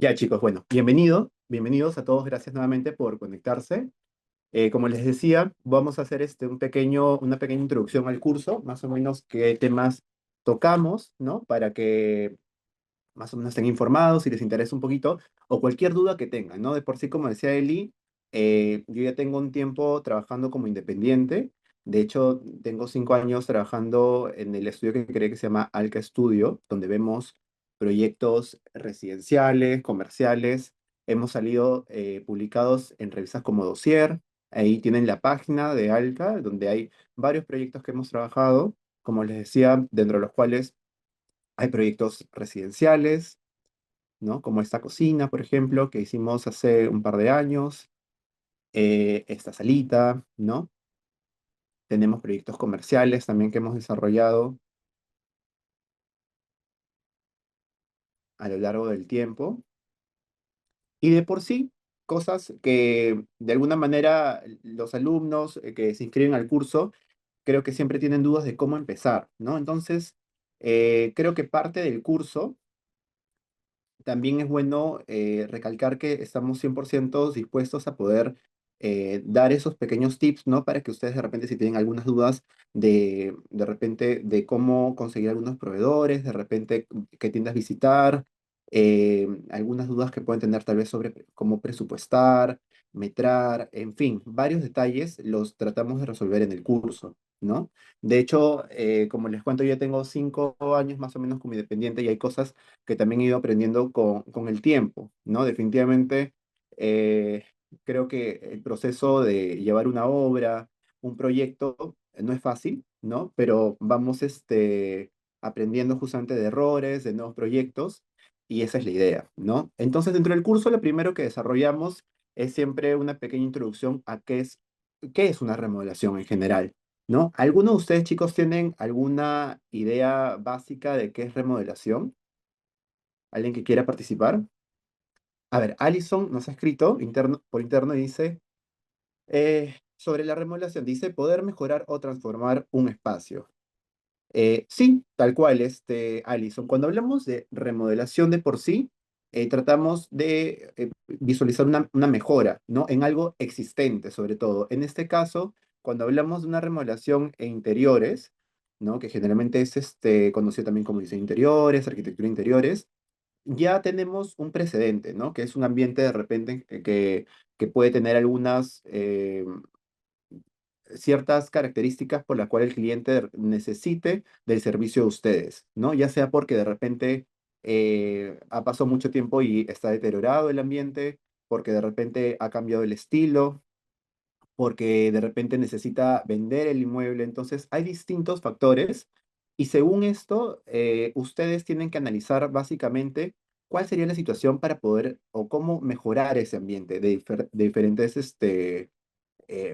Ya chicos, bueno, bienvenidos a todos, gracias nuevamente por conectarse. Como les decía, vamos a hacer una pequeña introducción al curso, más o menos qué temas tocamos, ¿no? Para que más o menos estén informados si les interesa un poquito, o cualquier duda que tengan, ¿no? De por sí, como decía Eli, yo ya tengo un tiempo trabajando como independiente. De hecho, tengo 5 años trabajando en el estudio que creo que se llama Alca Studio, donde vemos proyectos residenciales, comerciales. Hemos salido publicados en revistas como Dossier. Ahí tienen la página de Alca, donde hay varios proyectos que hemos trabajado, como les decía, dentro de los cuales hay proyectos residenciales, ¿no? Como esta cocina, por ejemplo, que hicimos hace un par de años, esta salita, ¿no? Tenemos proyectos comerciales también que hemos desarrollado a lo largo del tiempo. Y de por sí, cosas que de alguna manera los alumnos que se inscriben al curso, creo que siempre tienen dudas de cómo empezar, ¿no? Entonces, creo que parte del curso también es bueno recalcar que estamos 100% dispuestos a poder dar esos pequeños tips, ¿no? Para que ustedes de repente, si tienen algunas dudas de repente, de cómo conseguir algunos proveedores, de repente, qué tiendas visitar, algunas dudas que pueden tener tal vez sobre cómo presupuestar, metrar, en fin, varios detalles los tratamos de resolver en el curso, ¿no? De hecho, como les cuento, yo tengo 5 años más o menos como independiente y hay cosas que también he ido aprendiendo con el tiempo, ¿no? Definitivamente, eh, creo que el proceso de llevar una obra, un proyecto, no es fácil, ¿no? Pero vamos aprendiendo justamente de errores, de nuevos proyectos, y esa es la idea, ¿no? Entonces, dentro del curso, lo primero que desarrollamos es siempre una pequeña introducción a qué es una remodelación en general, ¿no? ¿Alguno de ustedes, chicos, tienen alguna idea básica de qué es remodelación? ¿Alguien que quiera participar? A ver, Alison nos ha escrito por interno y dice, sobre la remodelación, dice, poder mejorar o transformar un espacio. Sí, tal cual, Alison. Cuando hablamos de remodelación de por sí, tratamos de visualizar una mejora, ¿no? En algo existente, sobre todo. En este caso, cuando hablamos de una remodelación en interiores, ¿no? Que generalmente es conocido también como diseño de interiores, arquitectura de interiores, ya tenemos un precedente, ¿no? Que es un ambiente de repente que puede tener algunas ciertas características por las cuales el cliente necesite del servicio de ustedes, ¿no? Ya sea porque de repente ha pasado mucho tiempo y está deteriorado el ambiente, porque de repente ha cambiado el estilo, porque de repente necesita vender el inmueble. Entonces, hay distintos factores y según esto, ustedes tienen que analizar básicamente cuál sería la situación para poder o cómo mejorar ese ambiente de diferentes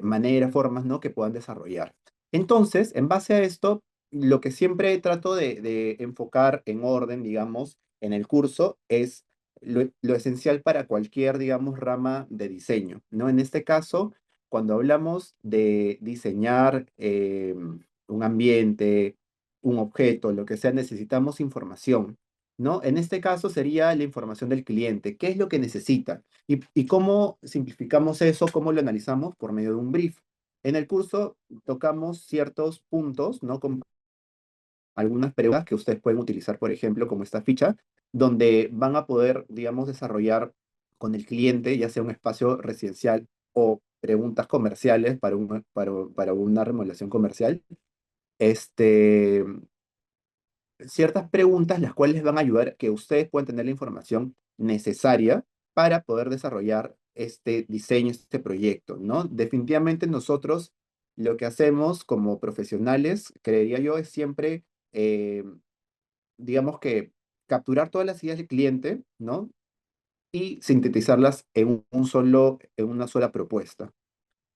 maneras, formas, ¿no? Que puedan desarrollar. Entonces, en base a esto, lo que siempre trato de enfocar en orden, digamos, en el curso es lo esencial para cualquier, digamos, rama de diseño, ¿no? En este caso, cuando hablamos de diseñar un ambiente, un objeto, lo que sea, necesitamos información, ¿no? En este caso sería la información del cliente, qué es lo que necesita y cómo simplificamos eso, cómo lo analizamos por medio de un brief. En el curso tocamos ciertos puntos, ¿no? Con algunas preguntas que ustedes pueden utilizar, por ejemplo, como esta ficha, donde van a poder, digamos, desarrollar con el cliente, ya sea un espacio residencial o preguntas comerciales para una remodelación comercial, este, ciertas preguntas las cuales van a ayudar que ustedes puedan tener la información necesaria para poder desarrollar este diseño, este proyecto, ¿no? Definitivamente nosotros lo que hacemos como profesionales, creería yo, es siempre, digamos que capturar todas las ideas del cliente, ¿no? Y sintetizarlas en una sola propuesta.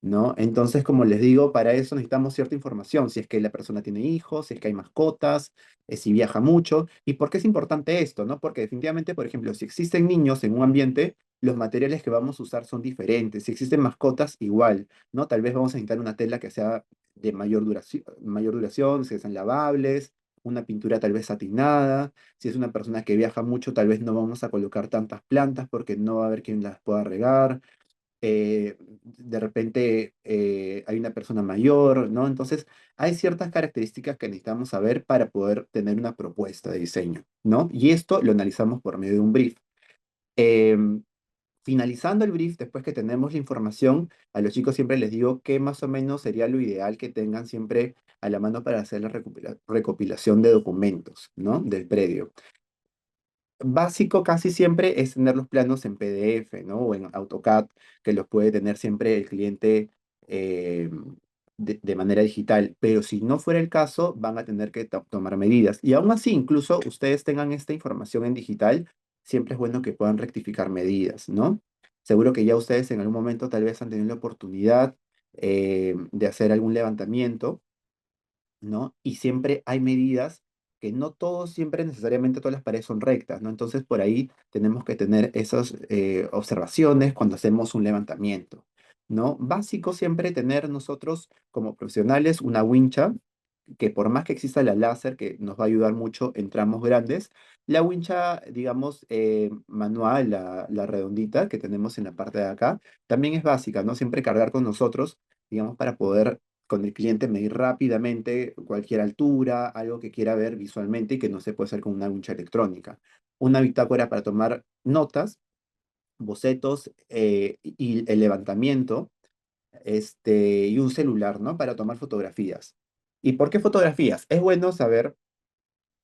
¿No? Entonces, como les digo, para eso necesitamos cierta información, si es que la persona tiene hijos, si es que hay mascotas, si viaja mucho. ¿Y por qué es importante esto, no? Porque definitivamente, por ejemplo, si existen niños en un ambiente, los materiales que vamos a usar son diferentes. Si existen mascotas, igual, ¿no? Tal vez vamos a necesitar una tela que sea de mayor duración, que sean lavables, una pintura tal vez satinada. Si es una persona que viaja mucho, tal vez no vamos a colocar tantas plantas porque no va a haber quien las pueda regar. De repente hay una persona mayor, ¿no? Entonces, hay ciertas características que necesitamos saber para poder tener una propuesta de diseño, ¿no? Y esto lo analizamos por medio de un brief. Em, Finalizando el brief, después que tenemos la información, a los chicos siempre les digo que más o menos sería lo ideal que tengan siempre a la mano para hacer la recopilación de documentos, ¿no? Del predio. Básico casi siempre es tener los planos en PDF, ¿no? O en AutoCAD, que los puede tener siempre el cliente eh, de manera digital. Pero si no fuera el caso, van a tener que tomar medidas. Y aún así, incluso ustedes tengan esta información en digital, siempre es bueno que puedan rectificar medidas, ¿no? Seguro que ya ustedes en algún momento tal vez han tenido la oportunidad de hacer algún levantamiento, ¿no? Y siempre hay medidas que no todos, siempre necesariamente todas las paredes son rectas, ¿no? Entonces por ahí tenemos que tener esas observaciones cuando hacemos un levantamiento, ¿no? Básico siempre tener nosotros como profesionales una wincha que por más que exista la láser, que nos va a ayudar mucho en tramos grandes, la wincha, digamos, manual, la redondita que tenemos en la parte de acá, también es básica, ¿no? Siempre cargar con nosotros, digamos, para poder con el cliente medir rápidamente cualquier altura, algo que quiera ver visualmente y que no se puede hacer con una wincha electrónica. Una bitácora para tomar notas, bocetos y el levantamiento y un celular, ¿no? Para tomar fotografías. ¿Y por qué fotografías? Es bueno saber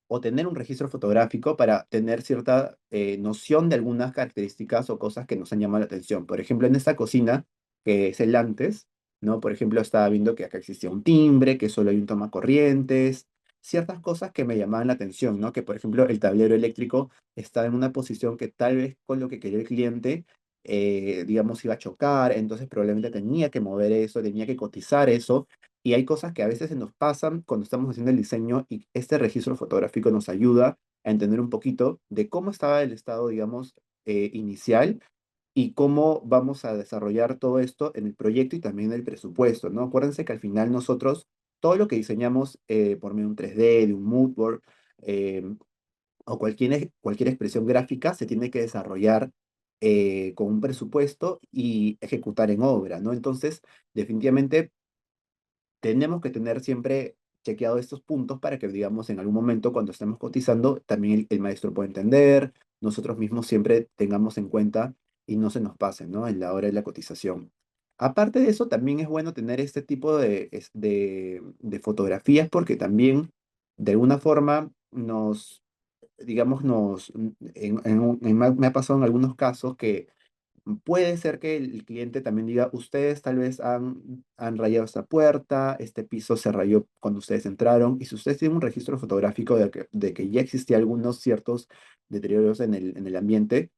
o tener un registro fotográfico para tener cierta noción de algunas características o cosas que nos han llamado la atención. Por ejemplo, en esta cocina, que es el antes, ¿no? Por ejemplo, estaba viendo que acá existía un timbre, que solo hay un tomacorrientes, ciertas cosas que me llamaban la atención, ¿no? Que, por ejemplo, el tablero eléctrico estaba en una posición que tal vez con lo que quería el cliente, digamos, iba a chocar, entonces probablemente tenía que mover eso, tenía que cotizar eso, y hay cosas que a veces se nos pasan cuando estamos haciendo el diseño y este registro fotográfico nos ayuda a entender un poquito de cómo estaba el estado, digamos, inicial y cómo vamos a desarrollar todo esto en el proyecto y también en el presupuesto, ¿no? Acuérdense que al final nosotros, todo lo que diseñamos por medio de un 3D, de un mood board eh, o cualquier expresión gráfica se tiene que desarrollar con un presupuesto y ejecutar en obra, ¿no? Entonces, definitivamente tenemos que tener siempre chequeado estos puntos para que, digamos, en algún momento cuando estemos cotizando, también el maestro pueda entender, nosotros mismos siempre tengamos en cuenta y no se nos pase, ¿no? En la hora de la cotización. Aparte de eso, también es bueno tener este tipo de fotografías porque también, de alguna forma, digamos, me ha pasado en algunos casos que puede ser que el cliente también diga, ustedes tal vez han rayado esta puerta, este piso se rayó cuando ustedes entraron, y si ustedes tienen un registro fotográfico de que ya existía algunos ciertos deterioros en el ambiente,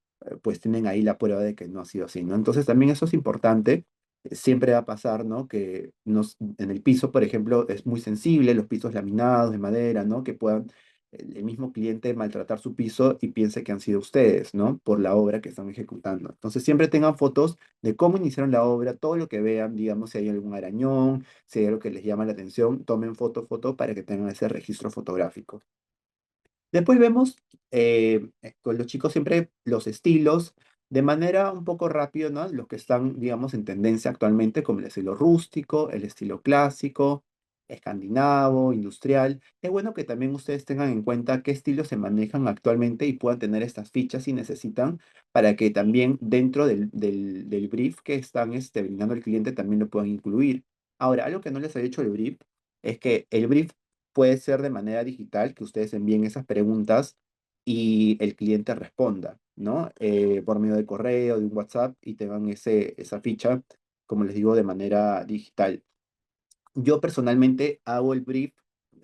pues tienen ahí la prueba de que no ha sido así, ¿no? Entonces también eso es importante. Siempre va a pasar, ¿no? Que en el piso, por ejemplo, es muy sensible, los pisos laminados de madera, ¿no? Que puedan el mismo cliente maltratar su piso y piense que han sido ustedes, ¿no? Por la obra que están ejecutando. Entonces siempre tengan fotos de cómo iniciaron la obra, todo lo que vean, digamos, si hay algún arañón, si hay algo que les llama la atención, tomen foto para que tengan ese registro fotográfico. Después vemos con los chicos siempre los estilos de manera un poco rápida, ¿no? Los que están, digamos, en tendencia actualmente, como el estilo rústico, el estilo clásico, escandinavo, industrial. Es bueno que también ustedes tengan en cuenta qué estilos se manejan actualmente y puedan tener estas fichas si necesitan, para que también dentro del brief que están brindando al cliente también lo puedan incluir. Ahora, algo que no les ha dicho el brief es que el brief puede ser de manera digital, que ustedes envíen esas preguntas y el cliente responda, ¿no? Por medio de correo, de un WhatsApp y tengan esa ficha, como les digo, de manera digital. Yo personalmente hago el brief,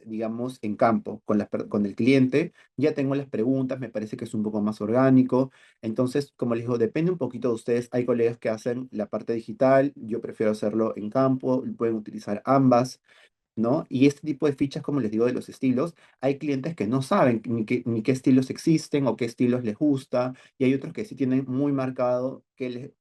digamos, en campo, con el cliente. Ya tengo las preguntas, me parece que es un poco más orgánico. Entonces, como les digo, depende un poquito de ustedes. Hay colegas que hacen la parte digital, yo prefiero hacerlo en campo, pueden utilizar ambas. ¿No? Y este tipo de fichas, como les digo, de los estilos, hay clientes que no saben ni qué estilos existen o qué estilos les gusta, y hay otros que sí tienen muy marcado que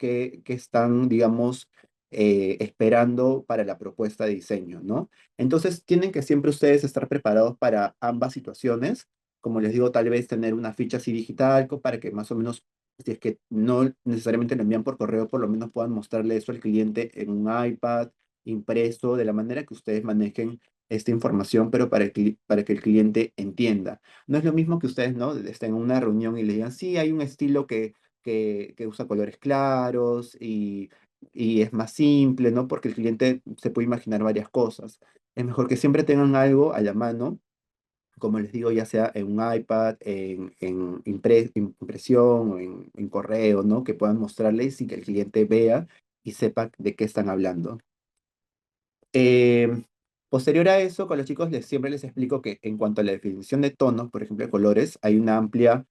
están, digamos, esperando para la propuesta de diseño, ¿no? Entonces, tienen que siempre ustedes estar preparados para ambas situaciones. Como les digo, tal vez tener una ficha así digital para que más o menos, si es que no necesariamente lo envían por correo, por lo menos puedan mostrarle eso al cliente en un iPad impreso, de la manera que ustedes manejen esta información, pero para que el cliente entienda. No es lo mismo que ustedes, ¿no? Estén en una reunión y le digan, sí, hay un estilo que usa colores claros y es más simple, ¿no? Porque el cliente se puede imaginar varias cosas. Es mejor que siempre tengan algo a la mano, como les digo, ya sea en un iPad, en impresión o en correo, ¿no? Que puedan mostrarles y que el cliente vea y sepa de qué están hablando. Eh, Posterior a eso, con los chicos siempre les explico que en cuanto a la definición de tonos, por ejemplo, de colores, hay una amplia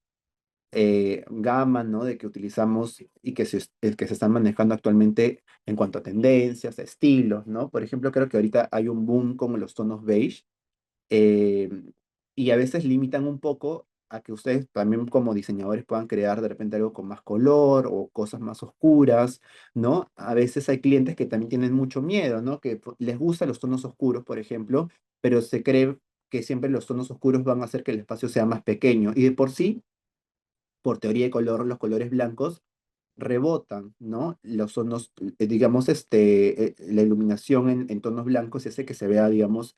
gama, ¿no? De que utilizamos y que se están manejando actualmente en cuanto a tendencias, a estilos, ¿no? Por ejemplo, creo que ahorita hay un boom con los tonos beige, eh, y a veces limitan un poco a que ustedes también como diseñadores puedan crear de repente algo con más color o cosas más oscuras, ¿no? A veces hay clientes que también tienen mucho miedo, ¿no? Que les gustan los tonos oscuros, por ejemplo, pero se cree que siempre los tonos oscuros van a hacer que el espacio sea más pequeño. Y de por sí, por teoría de color, los colores blancos rebotan, ¿no? Los tonos, digamos, la iluminación en tonos blancos y hace que se vea, digamos,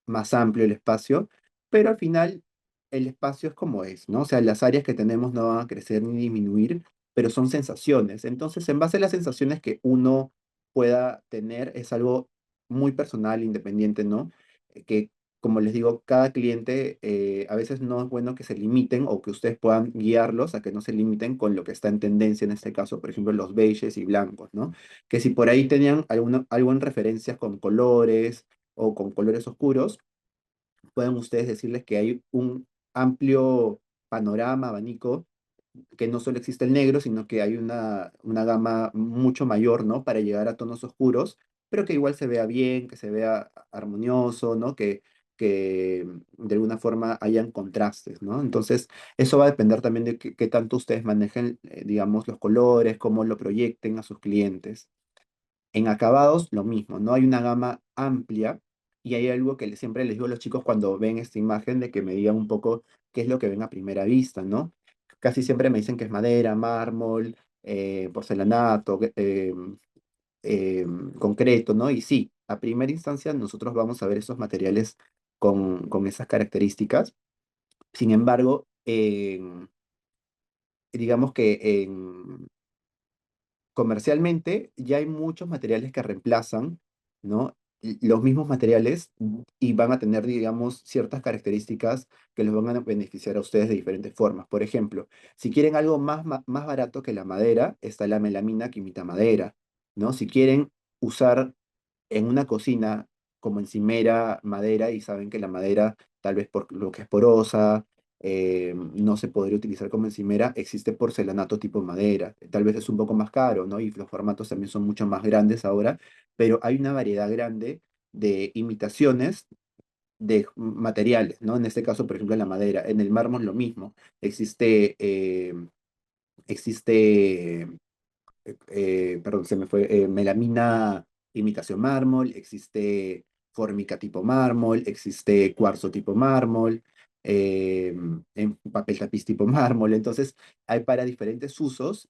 más amplio el espacio, pero al final el espacio es como es, ¿no? O sea, las áreas que tenemos no van a crecer ni disminuir, pero son sensaciones. Entonces, en base a las sensaciones que uno pueda tener, es algo muy personal, independiente, ¿no? Que, como les digo, cada cliente a veces no es bueno que se limiten o que ustedes puedan guiarlos a que no se limiten con lo que está en tendencia en este caso, por ejemplo, los beiges y blancos, ¿no? Que si por ahí tenían algo en referencias con colores o con colores oscuros, pueden ustedes decirles que hay un amplio panorama, abanico, que no solo existe el negro, sino que hay una gama mucho mayor, ¿no? Para llegar a tonos oscuros, pero que igual se vea bien, que se vea armonioso, ¿no? Que de alguna forma hayan contrastes, ¿no? Entonces, eso va a depender también de qué tanto ustedes manejen, digamos, los colores, cómo lo proyecten a sus clientes. En acabados, lo mismo, no hay una gama amplia y hay algo que siempre les digo a los chicos cuando ven esta imagen de que me digan un poco qué es lo que ven a primera vista, ¿no? Casi siempre me dicen que es madera, mármol, porcelanato, concreto, ¿no? Y sí, a primera instancia nosotros vamos a ver esos materiales con esas características. Sin embargo, digamos que comercialmente ya hay muchos materiales que reemplazan, ¿no? Los mismos materiales y van a tener, digamos, ciertas características que los van a beneficiar a ustedes de diferentes formas. Por ejemplo, si quieren algo más barato que la madera, está la melamina que imita madera, ¿no? Si quieren usar en una cocina como encimera madera y saben que la madera, tal vez por lo que es porosa, no se podría utilizar como encimera, existe porcelanato tipo madera. Tal vez es un poco más caro, ¿no? Y los formatos también son mucho más grandes ahora, pero hay una variedad grande de imitaciones de materiales, ¿no? En este caso, por ejemplo, la madera. En el mármol lo mismo. Existe perdón, se me fue, melamina imitación mármol, existe fórmica tipo mármol, existe cuarzo tipo mármol, en papel tapiz tipo mármol. Entonces, hay para diferentes usos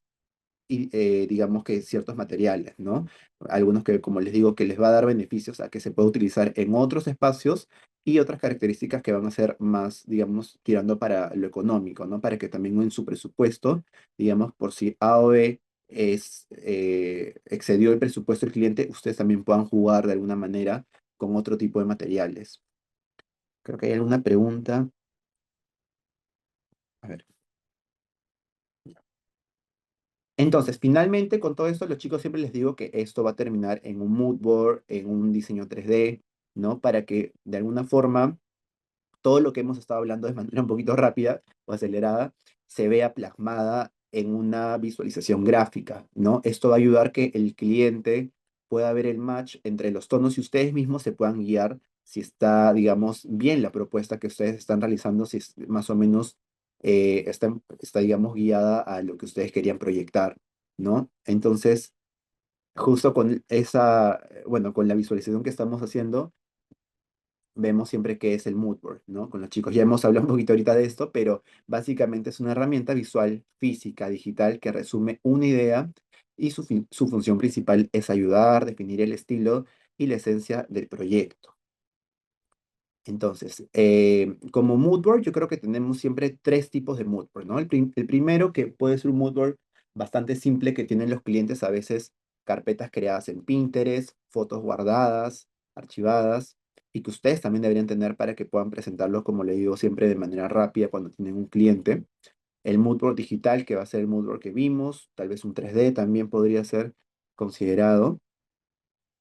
y digamos que ciertos materiales, ¿no? Algunos que, como les digo, que les va a dar beneficios a que se pueda utilizar en otros espacios y otras características que van a ser más, digamos, tirando para lo económico, ¿no? Para que también en su presupuesto, digamos, por si A o B excedió el presupuesto del cliente, ustedes también puedan jugar de alguna manera con otro tipo de materiales. Creo que hay alguna pregunta. A ver. Entonces, finalmente, con todo esto, los chicos siempre les digo que esto va a terminar en un mood board, en un diseño 3D, ¿no? Para que de alguna forma todo lo que hemos estado hablando de manera un poquito rápida o acelerada se vea plasmada en una visualización gráfica, ¿no? Esto va a ayudar que el cliente pueda ver el match entre los tonos y ustedes mismos se puedan guiar si está, digamos, bien la propuesta que ustedes están realizando, si es más o menos está, digamos, guiada a lo que ustedes querían proyectar, ¿no? Entonces, justo con esa, bueno, con la visualización que estamos haciendo, vemos siempre qué es el mood board, ¿no? Con los chicos. Ya hemos hablado un poquito ahorita de esto, pero básicamente es una herramienta visual, física, digital, que resume una idea y su función principal es ayudar, definir el estilo y la esencia del proyecto. Entonces, como mood board, yo creo que tenemos siempre tres tipos de mood board, ¿no? El primero, que puede ser un mood board bastante simple que tienen los clientes a veces carpetas creadas en Pinterest, fotos guardadas, archivadas, y que ustedes también deberían tener para que puedan presentarlo, como le digo, siempre de manera rápida cuando tienen un cliente. El mood board digital, que va a ser el mood board que vimos, tal vez un 3D también podría ser considerado.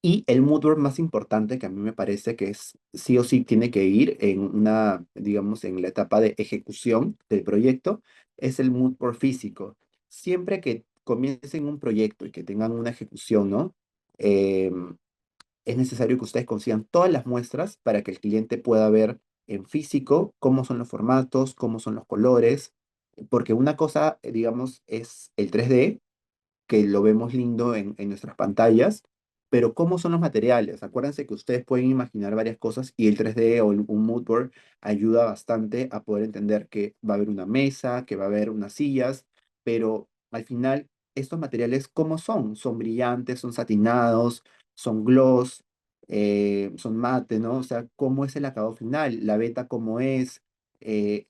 Y el mood board más importante que a mí me parece que es sí o sí tiene que ir en una, digamos, en la etapa de ejecución del proyecto, es el mood board físico. Siempre que comiencen un proyecto y que tengan una ejecución, ¿no? Es necesario que ustedes consigan todas las muestras para que el cliente pueda ver en físico cómo son los formatos, cómo son los colores, porque una cosa, digamos, es el 3D que lo vemos lindo en nuestras pantallas, pero ¿cómo son los materiales? Acuérdense que ustedes pueden imaginar varias cosas y el 3D o un mood board ayuda bastante a poder entender que va a haber una mesa, que va a haber unas sillas, pero al final, estos materiales, ¿cómo son? Son brillantes, son satinados, son gloss, son mate, ¿no? O sea, ¿cómo es el acabado final? La beta, ¿cómo es? Eh,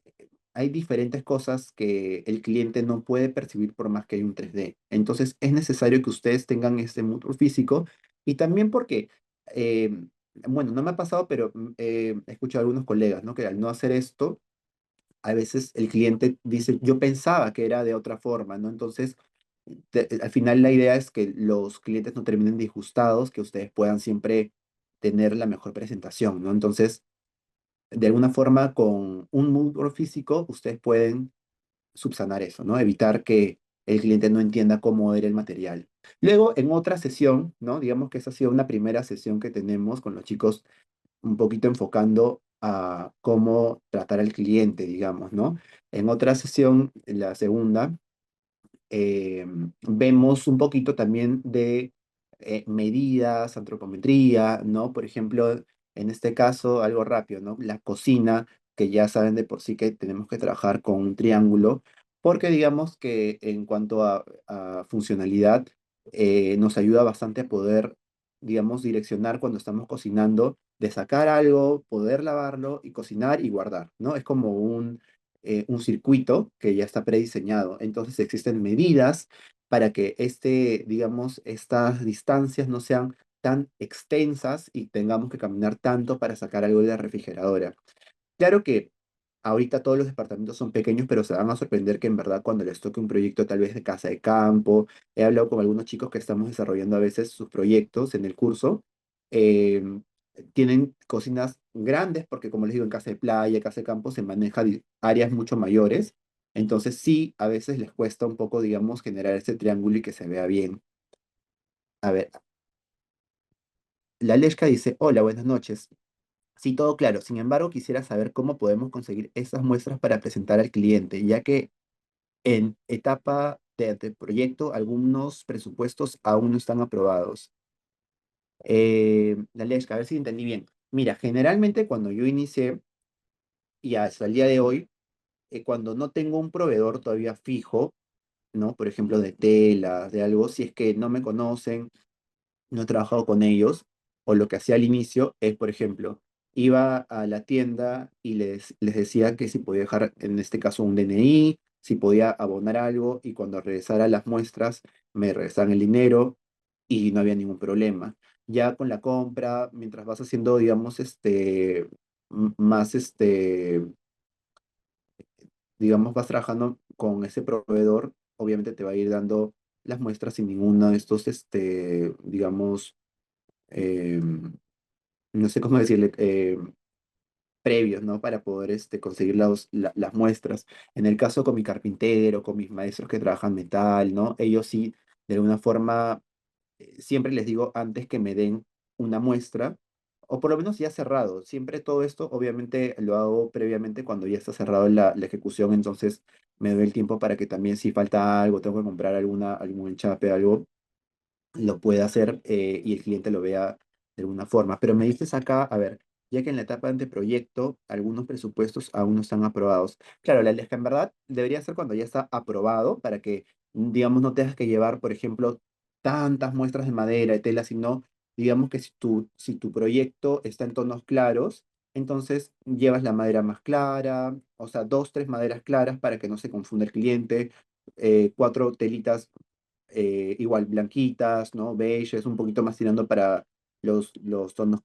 Hay diferentes cosas que el cliente no puede percibir por más que hay un 3D. Entonces es necesario que ustedes tengan este motor físico y también porque, eh, bueno, no me ha pasado, pero he escuchado a algunos colegas, ¿no? Que al no hacer esto, a veces el cliente dice, yo pensaba que era de otra forma, ¿no? Entonces, al final la idea es que los clientes no terminen disgustados, que ustedes puedan siempre tener la mejor presentación, ¿no? Entonces, de alguna forma, con un mood físico, ustedes pueden subsanar eso, ¿no? Evitar que el cliente no entienda cómo era el material. Luego, en otra sesión, ¿no? Digamos que esa ha sido una primera sesión que tenemos con los chicos, un poquito enfocando a cómo tratar al cliente, digamos, ¿no? En otra sesión, la segunda, vemos un poquito también de medidas, antropometría, ¿no? Por ejemplo, en este caso, algo rápido, ¿no? La cocina, que ya saben de por sí que tenemos que trabajar con un triángulo, porque digamos que en cuanto a funcionalidad, nos ayuda bastante a poder, digamos, direccionar cuando estamos cocinando, de sacar algo, poder lavarlo y cocinar y guardar, ¿no? Es como un circuito que ya está prediseñado. Entonces existen medidas para que digamos, estas distancias no sean tan extensas y tengamos que caminar tanto para sacar algo de la refrigeradora. Claro que ahorita todos los departamentos son pequeños, pero se van a sorprender que en verdad cuando les toque un proyecto tal vez de casa de campo, he hablado con algunos chicos que estamos desarrollando a veces sus proyectos en el curso, eh, tienen cocinas grandes porque como les digo, en casa de playa, casa de campo se maneja áreas mucho mayores, entonces sí, a veces les cuesta un poco, digamos, generar ese triángulo y que se vea bien. A ver, la Leshka dice, hola, buenas noches. Sí, todo claro. Sin embargo, quisiera saber cómo podemos conseguir esas muestras para presentar al cliente, ya que en etapa de proyecto algunos presupuestos aún no están aprobados. Laleshka, a ver si entendí bien. Mira, generalmente cuando yo inicié y hasta el día de hoy, cuando no tengo un proveedor todavía fijo, ¿no? Por ejemplo, de telas, de algo, si es que no me conocen, no he trabajado con ellos, o lo que hacía al inicio es, por ejemplo, iba a la tienda y les decía que si podía dejar, en este caso, un DNI, si podía abonar algo, y cuando regresara las muestras, me regresaban el dinero y no había ningún problema. Ya con la compra, mientras vas haciendo, digamos, más, digamos, vas trabajando con ese proveedor, obviamente te va a ir dando las muestras sin ninguno de estos, digamos, em, no sé cómo decirle, previos, ¿no? Para poder conseguir las muestras. En el caso con mi carpintero, con mis maestros que trabajan metal, ¿no? Ellos sí, de alguna forma, siempre les digo antes que me den una muestra, o por lo menos ya cerrado. Siempre todo esto, obviamente, lo hago previamente cuando ya está cerrado la ejecución, entonces me doy el tiempo para que también si falta algo, tengo que comprar algún enchape, algo, lo pueda hacer y el cliente lo vea de alguna forma. Pero me dices acá, a ver, ya que en la etapa de anteproyecto algunos presupuestos aún no están aprobados. Claro, la que en verdad debería ser cuando ya está aprobado para que, digamos, no tengas que llevar, por ejemplo, tantas muestras de madera, de tela, sino, digamos que si tu proyecto está en tonos claros, entonces llevas la madera más clara, o sea, dos, tres maderas claras para que no se confunda el cliente, cuatro telitas igual blanquitas, ¿no? Beiges, un poquito más tirando para los tonos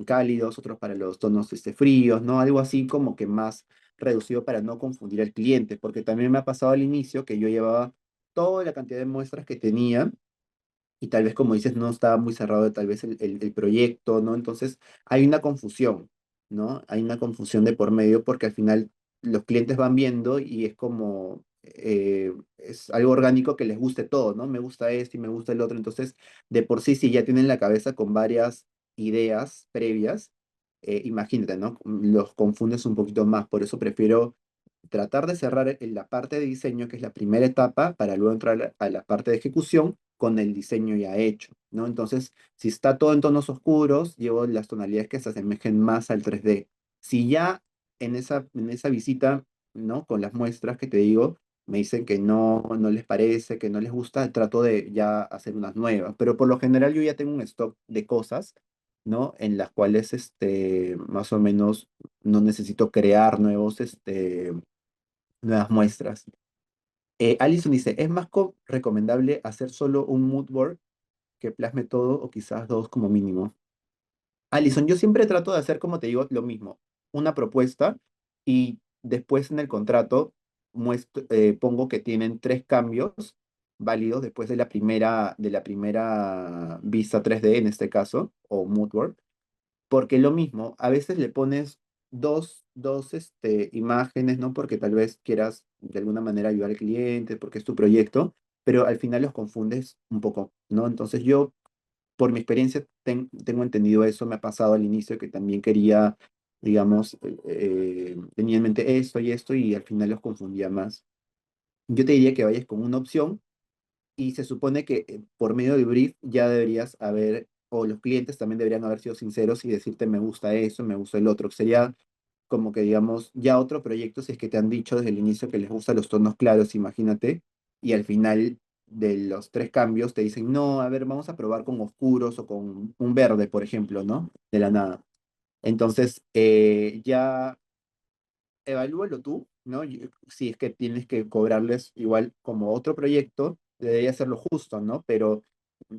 cálidos, otros para los tonos fríos, ¿no? Algo así como que más reducido para no confundir al cliente, porque también me ha pasado al inicio que yo llevaba toda la cantidad de muestras que tenía y tal vez, como dices, no estaba muy cerrado tal vez el proyecto, ¿no? Entonces hay una confusión, ¿no? Hay una confusión de por medio porque al final los clientes van viendo y es como, es algo orgánico que les guste todo, ¿no? Me gusta esto y me gusta el otro, entonces de por sí, si ya tienen la cabeza con varias ideas previas, imagínate, ¿no? Los confundes un poquito más, por eso prefiero tratar de cerrar en la parte de diseño, que es la primera etapa, para luego entrar a la parte de ejecución con el diseño ya hecho, ¿no? Entonces, si está todo en tonos oscuros, llevo las tonalidades que se asemejen más al 3D. Si ya en esa visita, ¿no? Con las muestras que te digo, me dicen que no les parece, que no les gusta, trato de ya hacer unas nuevas. Pero por lo general yo ya tengo un stock de cosas, ¿no? En las cuales, más o menos, no necesito crear nuevas muestras. Alison dice, ¿es más recomendable hacer solo un mood board que plasme todo o quizás dos como mínimo? Alison, yo siempre trato de hacer, como te digo, lo mismo, una propuesta y después en el contrato pongo que tienen tres cambios válidos después de la primera vista 3D en este caso, o mood board. Porque lo mismo, a veces le pones dos imágenes, ¿no? Porque tal vez quieras de alguna manera ayudar al cliente, porque es tu proyecto, pero al final los confundes un poco, ¿no? Entonces yo, por mi experiencia, tengo entendido eso, me ha pasado al inicio que también quería, digamos, tenía en mente esto y al final los confundía más. Yo te diría que vayas con una opción y se supone que por medio del brief ya deberías haber, o los clientes también deberían haber sido sinceros y decirte me gusta eso, me gusta el otro. Sería como que, digamos, ya otro proyecto si es que te han dicho desde el inicio que les gustan los tonos claros, imagínate, y al final de los tres cambios te dicen, no, a ver, vamos a probar con oscuros o con un verde, por ejemplo, ¿no? De la nada. Entonces, ya evalúalo tú, ¿no? Si es que tienes que cobrarles igual como otro proyecto, debería hacerlo justo, ¿no? Pero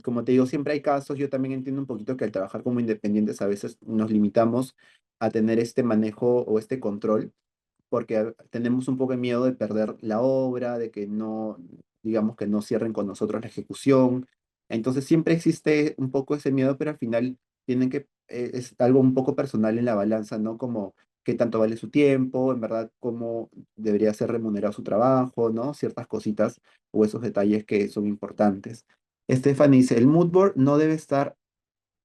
como te digo, siempre hay casos, yo también entiendo un poquito que al trabajar como independientes a veces nos limitamos a tener este manejo o este control porque tenemos un poco de miedo de perder la obra, de que no, digamos que no cierren con nosotros la ejecución. Entonces siempre existe un poco ese miedo, pero al final es algo un poco personal en la balanza, ¿no? Como qué tanto vale su tiempo, en verdad, cómo debería ser remunerado su trabajo, ¿no? Ciertas cositas o esos detalles que son importantes. Stephanie dice, el mood board no debe estar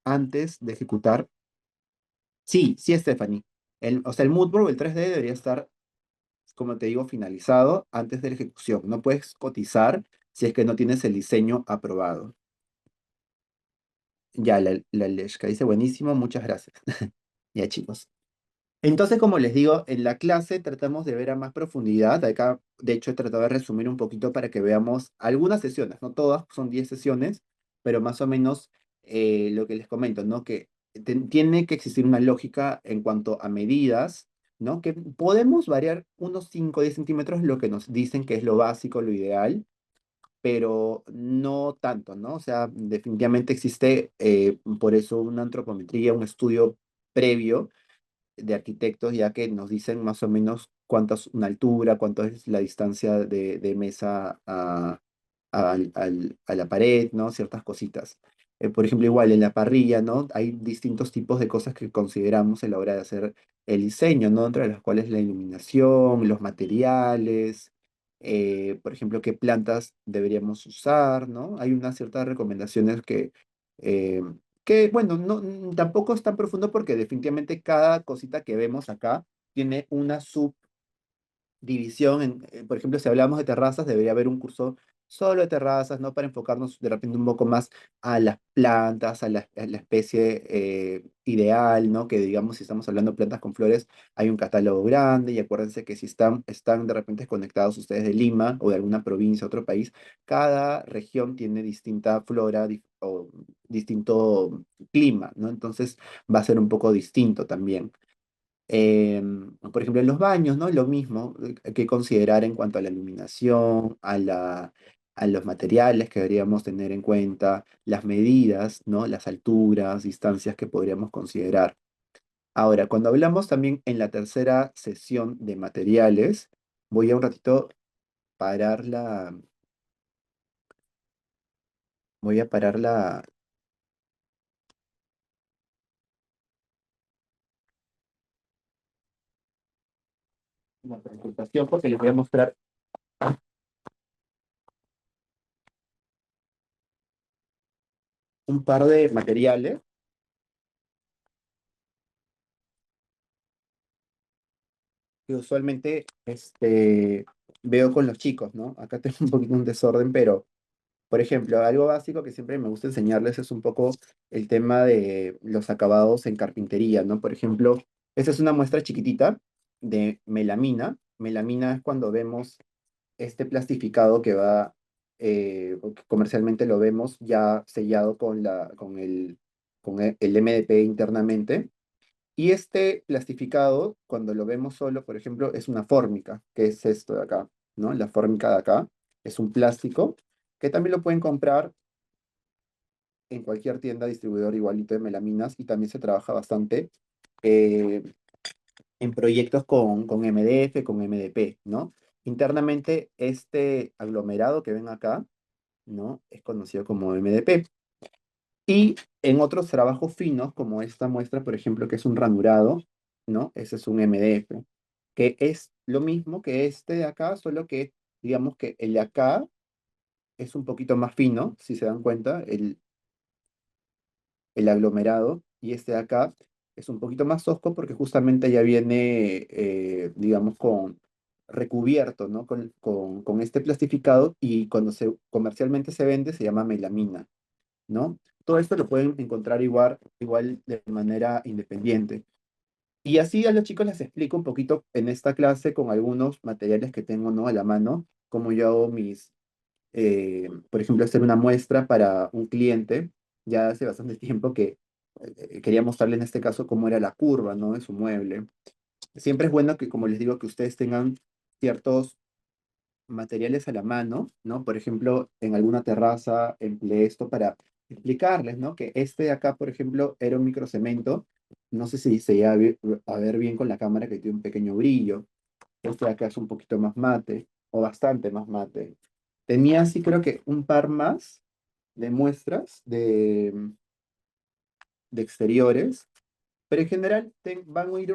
antes de ejecutar. Sí, sí, Stephanie. O sea, el mood board, el 3D debería estar como te digo, finalizado antes de la ejecución. No puedes cotizar si es que no tienes el diseño aprobado. Ya, la Leshka dice, buenísimo, muchas gracias. Ya, chicos. Entonces, como les digo, en la clase tratamos de ver a más profundidad. Acá, de hecho, he tratado de resumir un poquito para que veamos algunas sesiones, no todas, son 10 sesiones, pero más o menos lo que les comento, ¿no? Que tiene que existir una lógica en cuanto a medidas, ¿no? Que podemos variar unos 5 o 10 centímetros, lo que nos dicen que es lo básico, lo ideal, pero no tanto, ¿no? O sea, definitivamente existe por eso una antropometría, un estudio previo de arquitectos, ya que nos dicen más o menos cuánto es una altura, cuánto es la distancia de mesa a la pared, ¿no? Ciertas cositas. Por ejemplo, igual en la parrilla, ¿no? Hay distintos tipos de cosas que consideramos a la hora de hacer el diseño, ¿no? Entre las cuales la iluminación, los materiales, por ejemplo, qué plantas deberíamos usar, ¿no? Hay unas ciertas recomendaciones eh, bueno, no, tampoco es tan profundo porque definitivamente cada cosita que vemos acá tiene una subdivisión. Por ejemplo, si hablamos de terrazas, debería haber un curso solo de terrazas, ¿no? Para enfocarnos de repente un poco más a las plantas, a la especie ideal, ¿no? Que digamos, si estamos hablando de plantas con flores, hay un catálogo grande y acuérdense que si están de repente conectados ustedes de Lima o de alguna provincia, otro país, cada región tiene distinta flora o distinto clima, ¿no? Entonces va a ser un poco distinto también. Por ejemplo, en los baños, ¿no? Lo mismo que considerar en cuanto a la iluminación, a los materiales que deberíamos tener en cuenta, las medidas, ¿no? Las alturas, distancias que podríamos considerar. Ahora, cuando hablamos también en la tercera sesión de materiales, voy a un ratito parar voy a parar la presentación porque les voy a mostrar un par de materiales que usualmente veo con los chicos, ¿no? Acá tengo un poquito un desorden, pero, por ejemplo, algo básico que siempre me gusta enseñarles es un poco el tema de los acabados en carpintería, ¿no? Por ejemplo, esta es una muestra chiquitita de melamina. Melamina es cuando vemos este plastificado que va, o que comercialmente lo vemos ya sellado con el MDP internamente. Y este plastificado, cuando lo vemos solo, por ejemplo, es una fórmica, que es esto de acá, ¿no? La fórmica de acá es un plástico que también lo pueden comprar en cualquier tienda distribuidor igualito de melaminas y también se trabaja bastante eh, en proyectos con MDF, con MDP, ¿no? Internamente, este aglomerado que ven acá, ¿no? Es conocido como MDP. Y en otros trabajos finos, como esta muestra, por ejemplo, que es un ranurado, ¿no? Ese es un MDF, que es lo mismo que este de acá, solo que digamos que el de acá es un poquito más fino, si se dan cuenta, el aglomerado, y este de acá es un poquito más tosco porque justamente ya viene, digamos, recubierto, ¿no? Con este plastificado y cuando comercialmente se vende se llama melamina, ¿no? Todo esto lo pueden encontrar igual de manera independiente. Y así a los chicos les explico un poquito en esta clase con algunos materiales que tengo, ¿no? A la mano, como yo hago por ejemplo, hacer una muestra para un cliente, ya hace bastante tiempo que quería mostrarle en este caso cómo era la curva, ¿no? De su mueble. Siempre es bueno que, como les digo, que ustedes tengan ciertos materiales a la mano, ¿no? Por ejemplo, en alguna terraza empleé esto para explicarles, ¿no? Que este de acá, por ejemplo, era un microcemento. No sé si se llega a ver bien con la cámara que tiene un pequeño brillo. Este de acá es un poquito más mate, o bastante más mate. Tenía así creo que un par más de muestras de exteriores, pero en general van a ir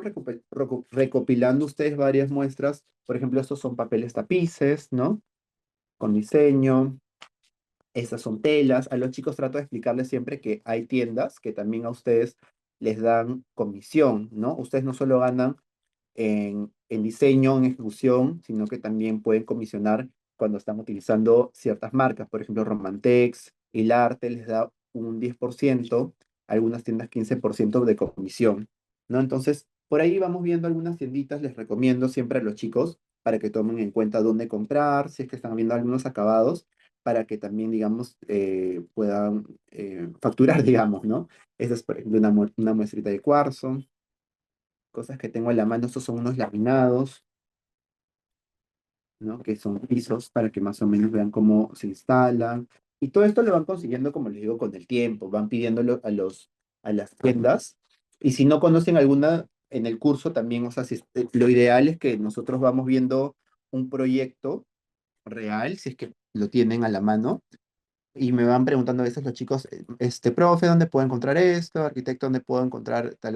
recopilando ustedes varias muestras. Por ejemplo, estos son papeles tapices, ¿no? Con diseño. Esas son telas. A los chicos trato de explicarles siempre que hay tiendas que también a ustedes les dan comisión, ¿no? Ustedes no solo ganan en diseño, en ejecución, sino que también pueden comisionar cuando están utilizando ciertas marcas. Por ejemplo, Romantex, El Arte les da un 10%, algunas tiendas 15% de comisión, ¿no? Entonces, por ahí vamos viendo algunas tienditas, les recomiendo siempre a los chicos para que tomen en cuenta dónde comprar, si es que están viendo algunos acabados, para que también, digamos, puedan facturar, digamos, ¿no? Esta es, por ejemplo, una muestrita de cuarzo, cosas que tengo en la mano. Estos son unos laminados, ¿no? Que son pisos para que más o menos vean cómo se instalan. Y todo esto lo van consiguiendo, como les digo, con el tiempo. Van pidiéndolo a las tiendas. Y si no conocen alguna en el curso también, o sea, lo ideal es que nosotros vamos viendo un proyecto real, si es que lo tienen a la mano, y me van preguntando a veces los chicos, profe, ¿dónde puedo encontrar esto? Arquitecto, ¿dónde puedo encontrar tal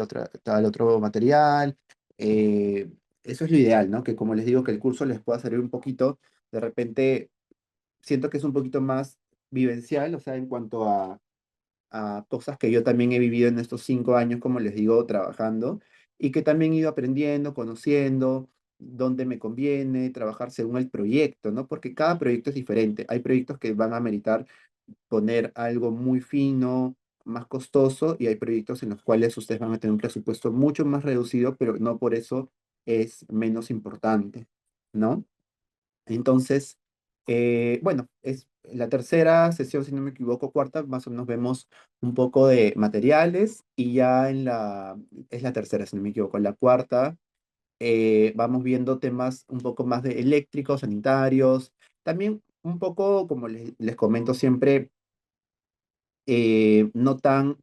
otro material? Eh, Eso es lo ideal, ¿no? Que como les digo, que el curso les pueda servir un poquito. De repente, siento que es un poquito más vivencial, o sea, en cuanto a cosas que yo también he vivido en estos 5 años, como les digo, trabajando, y que también he ido aprendiendo, conociendo. dónde me conviene trabajar según el proyecto, ¿no? Porque cada proyecto es diferente. Hay proyectos que van a meritar poner algo muy fino, más costoso, y hay proyectos en los cuales ustedes van a tener un presupuesto mucho más reducido, pero no por eso es menos importante, ¿no? Entonces, bueno, es la tercera sesión, si no me equivoco, cuarta, más o menos vemos un poco de materiales y ya es la tercera, si no me equivoco, en la cuarta vamos viendo temas un poco más de eléctricos, sanitarios, también un poco, como les comento siempre, no tan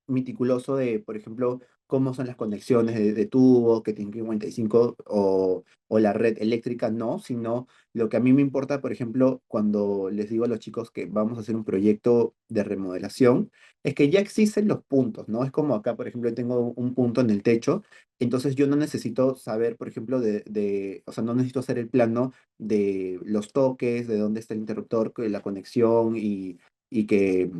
meticuloso de, por ejemplo, cómo son las conexiones de tubo, que tienen 55 o la red eléctrica, no, sino lo que a mí me importa, por ejemplo, cuando les digo a los chicos que vamos a hacer un proyecto de remodelación, es que ya existen los puntos, ¿no? Es como acá, por ejemplo, tengo un punto en el techo, entonces yo no necesito saber, por ejemplo, o sea, no necesito hacer el plano de los toques, de dónde está el interruptor, que la conexión y que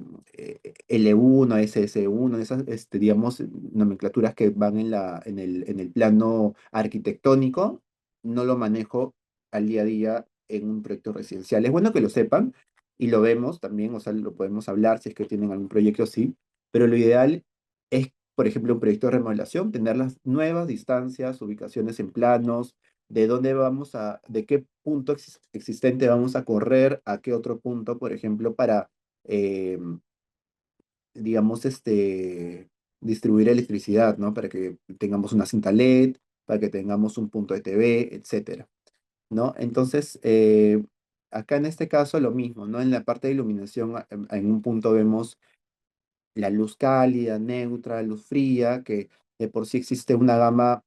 L1, SS1, esas, digamos, nomenclaturas que van en el plano arquitectónico, no lo manejo al día a día en un proyecto residencial. Es bueno que lo sepan y lo vemos también, o sea, lo podemos hablar si es que tienen algún proyecto así, pero lo ideal es, por ejemplo, un proyecto de remodelación, tener las nuevas distancias, ubicaciones en planos, de dónde vamos de qué punto existente vamos a correr a qué otro punto, por ejemplo, para eh, digamos, distribuir electricidad, ¿no? Para que tengamos una cinta LED, para que tengamos un punto de TV, etcétera, ¿no? Entonces, acá en este caso lo mismo, ¿no? En la parte de iluminación, en un punto vemos la luz cálida, neutra, luz fría, que de por sí existe una gama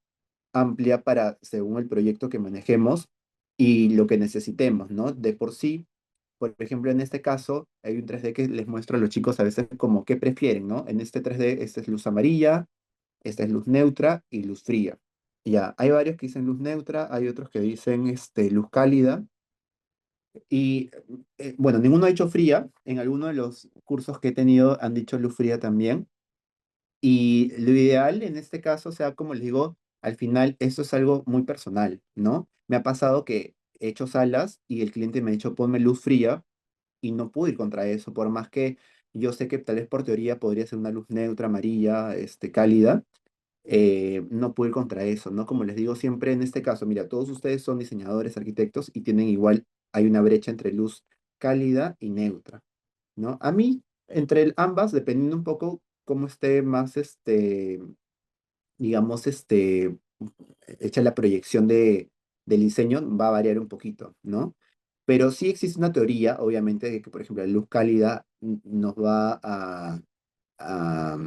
amplia para, según el proyecto que manejemos y lo que necesitemos, ¿no? De por sí, por ejemplo, en este caso, hay un 3D que les muestro a los chicos a veces como qué prefieren, ¿no? En este 3D, esta es luz amarilla, esta es luz neutra y luz fría. Ya, hay varios que dicen luz neutra, hay otros que dicen luz cálida. Y bueno, ninguno ha dicho fría. En alguno de los cursos que he tenido han dicho luz fría también. Y lo ideal en este caso, o sea, como les digo, al final eso es algo muy personal, ¿no? Me ha pasado que he hecho salas y el cliente me ha dicho ponme luz fría y no pude ir contra eso, por más que yo sé que tal vez por teoría podría ser una luz neutra, amarilla, cálida, no pude ir contra eso, ¿no? Como les digo siempre en este caso, mira, todos ustedes son diseñadores, arquitectos y tienen igual, hay una brecha entre luz cálida y neutra, ¿no? A mí, entre ambas, dependiendo un poco cómo esté más, digamos, hecha la proyección del diseño, va a variar un poquito, ¿no? Pero sí existe una teoría, obviamente, de que, por ejemplo, la luz cálida nos va a,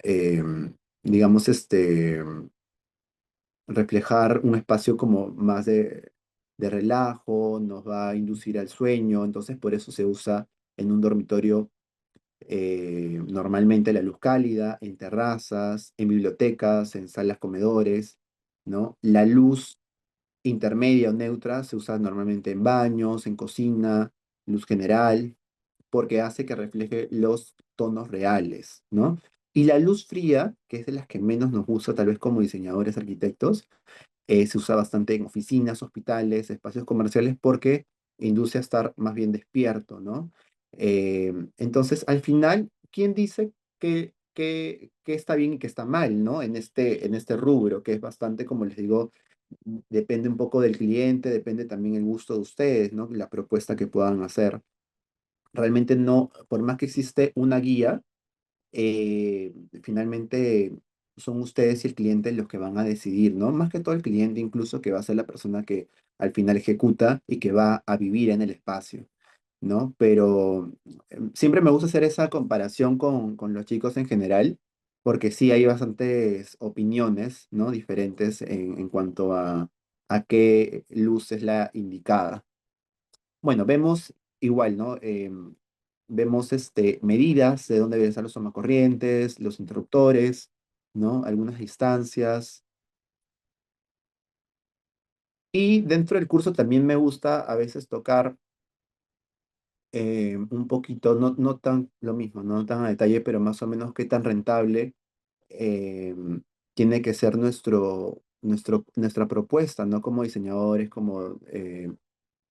em, digamos, reflejar un espacio como más de relajo, nos va a inducir al sueño, entonces por eso se usa en un dormitorio normalmente la luz cálida, en terrazas, en bibliotecas, en salas comedores, ¿no? La luz intermedia o neutra se usa normalmente en baños, en cocina, luz general, porque hace que refleje los tonos reales, ¿no? Y la luz fría, que es de las que menos nos gusta tal vez como diseñadores, arquitectos, se usa bastante en oficinas, hospitales, espacios comerciales porque induce a estar más bien despierto, ¿no? Entonces, al final, ¿quién dice que está bien y que está mal, ¿no? En este rubro, que es bastante, como les digo, depende un poco del cliente, depende también el gusto de ustedes, ¿no? La propuesta que puedan hacer. Realmente no, por más que existe una guía, finalmente son ustedes y el cliente los que van a decidir, ¿no? Más que todo el cliente incluso que va a ser la persona que al final ejecuta y que va a vivir en el espacio, ¿no? Pero siempre me gusta hacer esa comparación con los chicos en general, porque sí hay bastantes opiniones, ¿no? Diferentes en cuanto a qué luz es la indicada. Bueno, vemos igual, ¿no? Vemos medidas de dónde deben estar los tomacorrientes, los interruptores, ¿no? Algunas distancias. Y dentro del curso también me gusta a veces tocar un poquito, no tan lo mismo, no tan a detalle, pero más o menos qué tan rentable eh, tiene que ser nuestra propuesta, ¿no? Como diseñadores, como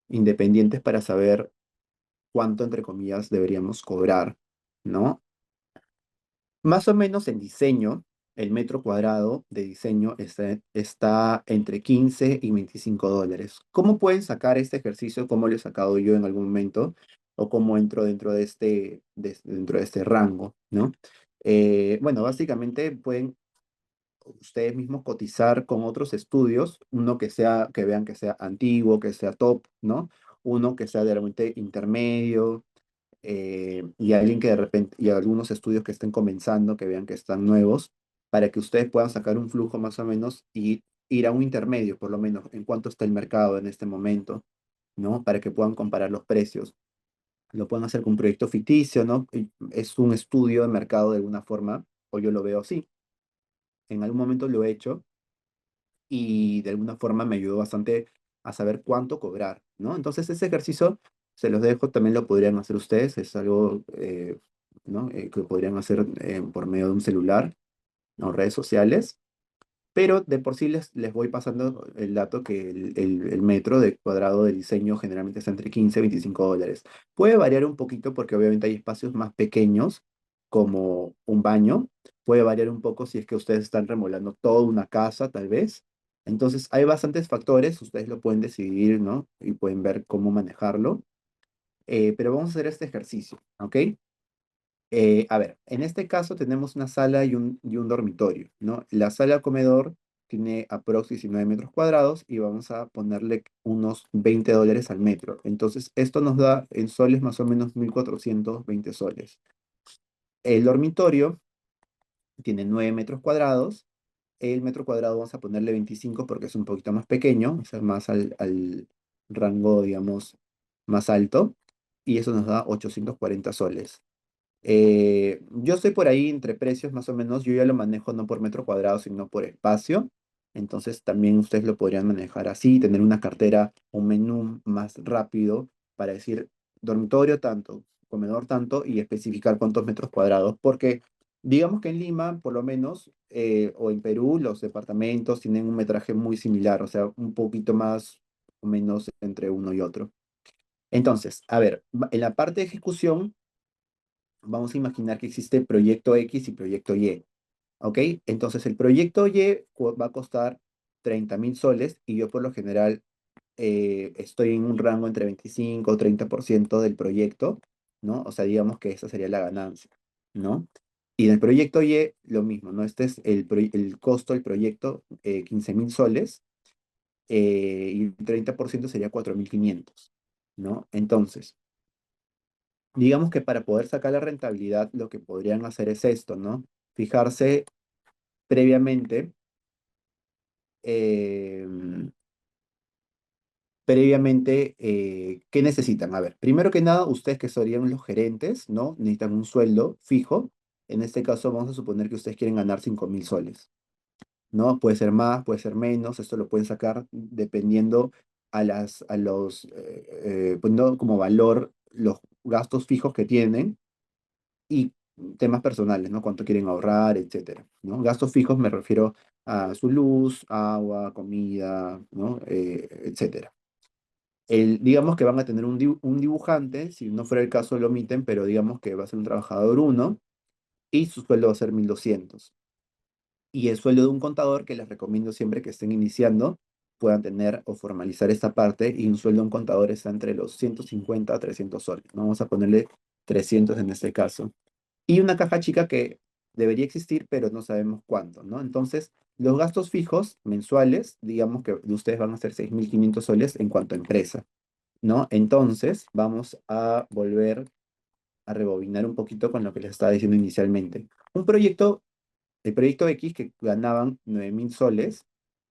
independientes para saber cuánto, entre comillas, deberíamos cobrar, ¿no? Más o menos en diseño, el metro cuadrado de diseño está entre 15 y $25. ¿Cómo pueden sacar este ejercicio? ¿Cómo lo he sacado yo en algún momento? ¿O cómo entro dentro de este rango, ¿no? Bueno, básicamente pueden ustedes mismos cotizar con otros estudios, uno que vean que sea antiguo, que sea top, ¿no? Uno que sea de repente intermedio, y alguien que de repente, y algunos estudios que estén comenzando, que vean que están nuevos, para que ustedes puedan sacar un flujo más o menos y ir a un intermedio, por lo menos, en cuánto está el mercado en este momento, ¿no? Para que puedan comparar los precios. Lo pueden hacer con un proyecto ficticio, ¿no? Y es un estudio de mercado de alguna forma, o yo lo veo así. En algún momento lo he hecho y de alguna forma me ayudó bastante a saber cuánto cobrar, ¿no? Entonces ese ejercicio se los dejo, también lo podrían hacer ustedes, es algo, ¿no? Que podrían hacer por medio de un celular o redes sociales, pero de por sí les voy pasando el dato que el metro de cuadrado de diseño generalmente está entre 15 y $25. Puede variar un poquito porque obviamente hay espacios más pequeños, como un baño. Puede variar un poco si es que ustedes están remodelando toda una casa, tal vez. Entonces, hay bastantes factores, ustedes lo pueden decidir, ¿no? Y pueden ver cómo manejarlo. Pero vamos a hacer este ejercicio, ¿ok? A ver, en este caso tenemos una sala y un dormitorio, ¿no? La sala comedor tiene aproximadamente 19 metros cuadrados y vamos a ponerle unos $20 al metro. Entonces, esto nos da en soles más o menos 1.420 soles. El dormitorio tiene 9 metros cuadrados. El metro cuadrado vamos a ponerle 25 porque es un poquito más pequeño, o sea, más al rango, digamos, más alto. Y eso nos da 840 soles. Yo estoy por ahí entre precios más o menos, yo ya lo manejo no por metro cuadrado, sino por espacio. Entonces también ustedes lo podrían manejar así, tener una cartera, un menú más rápido para decir dormitorio tanto, comedor tanto y especificar cuántos metros cuadrados. Porque digamos que en Lima, por lo menos, o en Perú, los departamentos tienen un metraje muy similar, o sea, un poquito más o menos entre uno y otro. Entonces, a ver, en la parte de ejecución vamos a imaginar que existe proyecto X y proyecto Y, ¿ok? Entonces el proyecto Y va a costar 30.000 soles y yo por lo general estoy en un rango entre 25 o 30% del proyecto, ¿no? O sea, digamos que esa sería la ganancia, ¿no? Y en el proyecto Y, lo mismo, ¿no? Este es el costo del proyecto, 15.000 soles, y el 30% sería 4.500, ¿no? Entonces, digamos que para poder sacar la rentabilidad, lo que podrían hacer es esto, ¿no? Fijarse previamente, eh, ¿qué necesitan? A ver, primero que nada, ustedes que serían los gerentes, ¿no? Necesitan un sueldo fijo. En este caso, vamos a suponer que ustedes quieren ganar 5.000 soles, ¿no? Puede ser más, puede ser menos, esto lo pueden sacar dependiendo poniendo como valor los gastos fijos que tienen y temas personales, ¿no? Cuánto quieren ahorrar, etcétera, ¿no? Gastos fijos me refiero a su luz, agua, comida, ¿no? Etcétera. Digamos que van a tener un dibujante, si no fuera el caso lo omiten, pero digamos que va a ser un trabajador uno y su sueldo va a ser 1.200. Y el sueldo de un contador, que les recomiendo siempre que estén iniciando, puedan tener o formalizar esta parte, y un sueldo de un contador está entre los 150 a 300 soles, ¿no? Vamos a ponerle 300 en este caso y una caja chica que debería existir, pero no sabemos cuánto, ¿no? Entonces, los gastos fijos mensuales, digamos que de ustedes van a ser 6.500 soles en cuanto a empresa, ¿no? Entonces, vamos a volver a rebobinar un poquito con lo que les estaba diciendo inicialmente. El proyecto X que ganaban 9.000 soles,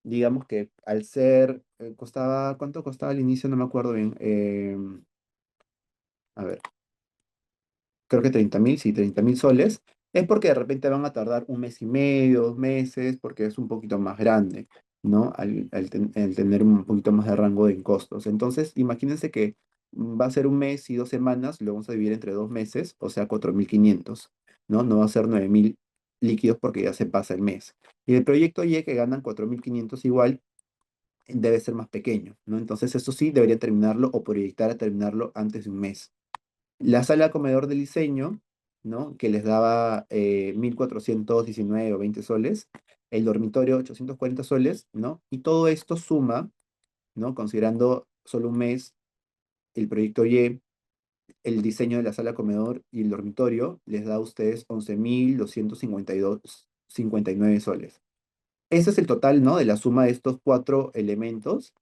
digamos que al ser, costaba, ¿cuánto costaba al inicio? No me acuerdo bien. A ver. Creo que 30.000, sí, 30.000 soles, es porque de repente van a tardar un mes y medio, 2 meses, porque es un poquito más grande, ¿no? Al tener un poquito más de rango de costos. Entonces, imagínense que va a ser un mes y 2 semanas, lo vamos a dividir entre 2 meses, o sea, 4.500, ¿no? No va a ser 9.000, líquidos porque ya se pasa el mes. Y el proyecto Y, que ganan 4.500 igual, debe ser más pequeño, ¿no? Entonces, eso sí, debería terminarlo o proyectar a terminarlo antes de un mes. La sala comedor del diseño, ¿no? Que les daba 1.419 o 20 soles, el dormitorio 840 soles, ¿no? Y todo esto suma, ¿no? Considerando solo un mes, el proyecto Y, el diseño de la sala comedor y el dormitorio, les da a ustedes 11.252,59 soles. Ese es el total, ¿no? De la suma de estos cuatro elementos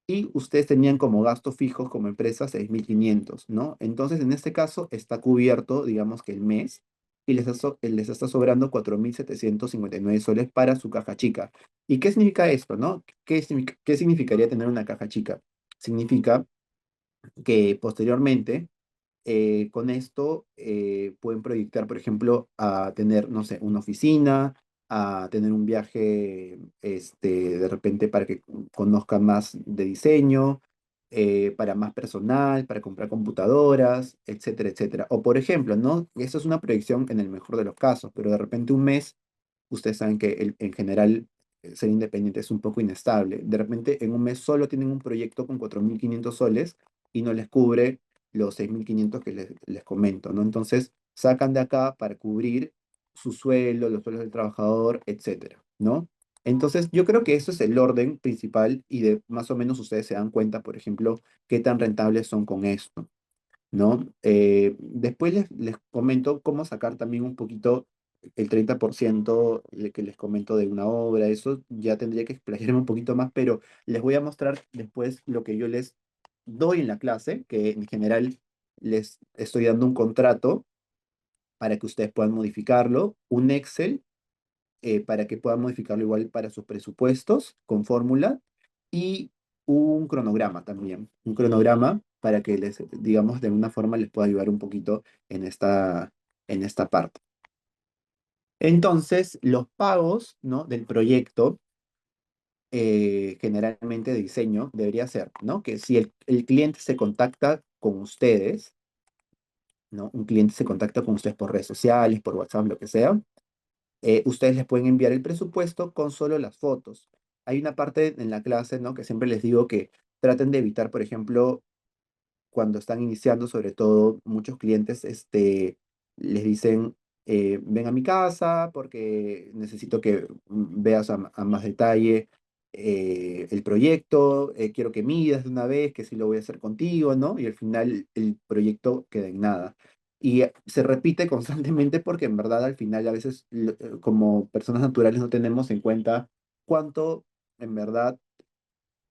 y ustedes tenían como gastos fijos como empresa 6.500, ¿no? Entonces, en este caso, está cubierto, digamos que el mes, y les está sobrando 4.759 soles para su caja chica. ¿Y qué significa esto, no? ¿Qué significaría tener una caja chica? Significa que posteriormente con esto pueden proyectar, por ejemplo, a tener, no sé, una oficina, a tener un viaje, de repente para que conozcan más de diseño, para más personal, para comprar computadoras, etcétera, etcétera. O por ejemplo, ¿no? Eso es una proyección en el mejor de los casos, pero de repente un mes ustedes saben que en general ser independiente es un poco inestable. De repente en un mes solo tienen un proyecto con 4.500 soles y no les cubre los 6.500 que les comento, ¿no? Entonces sacan de acá para cubrir su sueldo, los sueldos del trabajador, etcétera, ¿no? Entonces yo creo que eso es el orden principal y de más o menos ustedes se dan cuenta, por ejemplo, qué tan rentables son con esto. ¿No? Después les comento cómo sacar también un poquito el 30% que les comento de una obra. Eso ya tendría que explayarme un poquito más, pero les voy a mostrar después lo que yo les doy en la clase, que en general les estoy dando un contrato para que ustedes puedan modificarlo, un Excel para que puedan modificarlo igual para sus presupuestos con fórmula y un cronograma también, un cronograma para que les, digamos, de alguna forma les pueda ayudar un poquito en esta parte. Entonces, los pagos, ¿no? Del proyecto, generalmente de diseño, debería ser, ¿no? Que si el cliente se contacta con ustedes, ¿no? Un cliente se contacta con ustedes por redes sociales, por WhatsApp, lo que sea, ustedes les pueden enviar el presupuesto con solo las fotos. Hay una parte en la clase, ¿no? Que siempre les digo que traten de evitar, por ejemplo, cuando están iniciando, sobre todo muchos clientes, les dicen, ven a mi casa porque necesito que veas a más detalle el proyecto, quiero que midas de una vez, que sí lo voy a hacer contigo, ¿no? Y al final el proyecto queda en nada. Y se repite constantemente porque en verdad al final a veces como personas naturales no tenemos en cuenta cuánto en verdad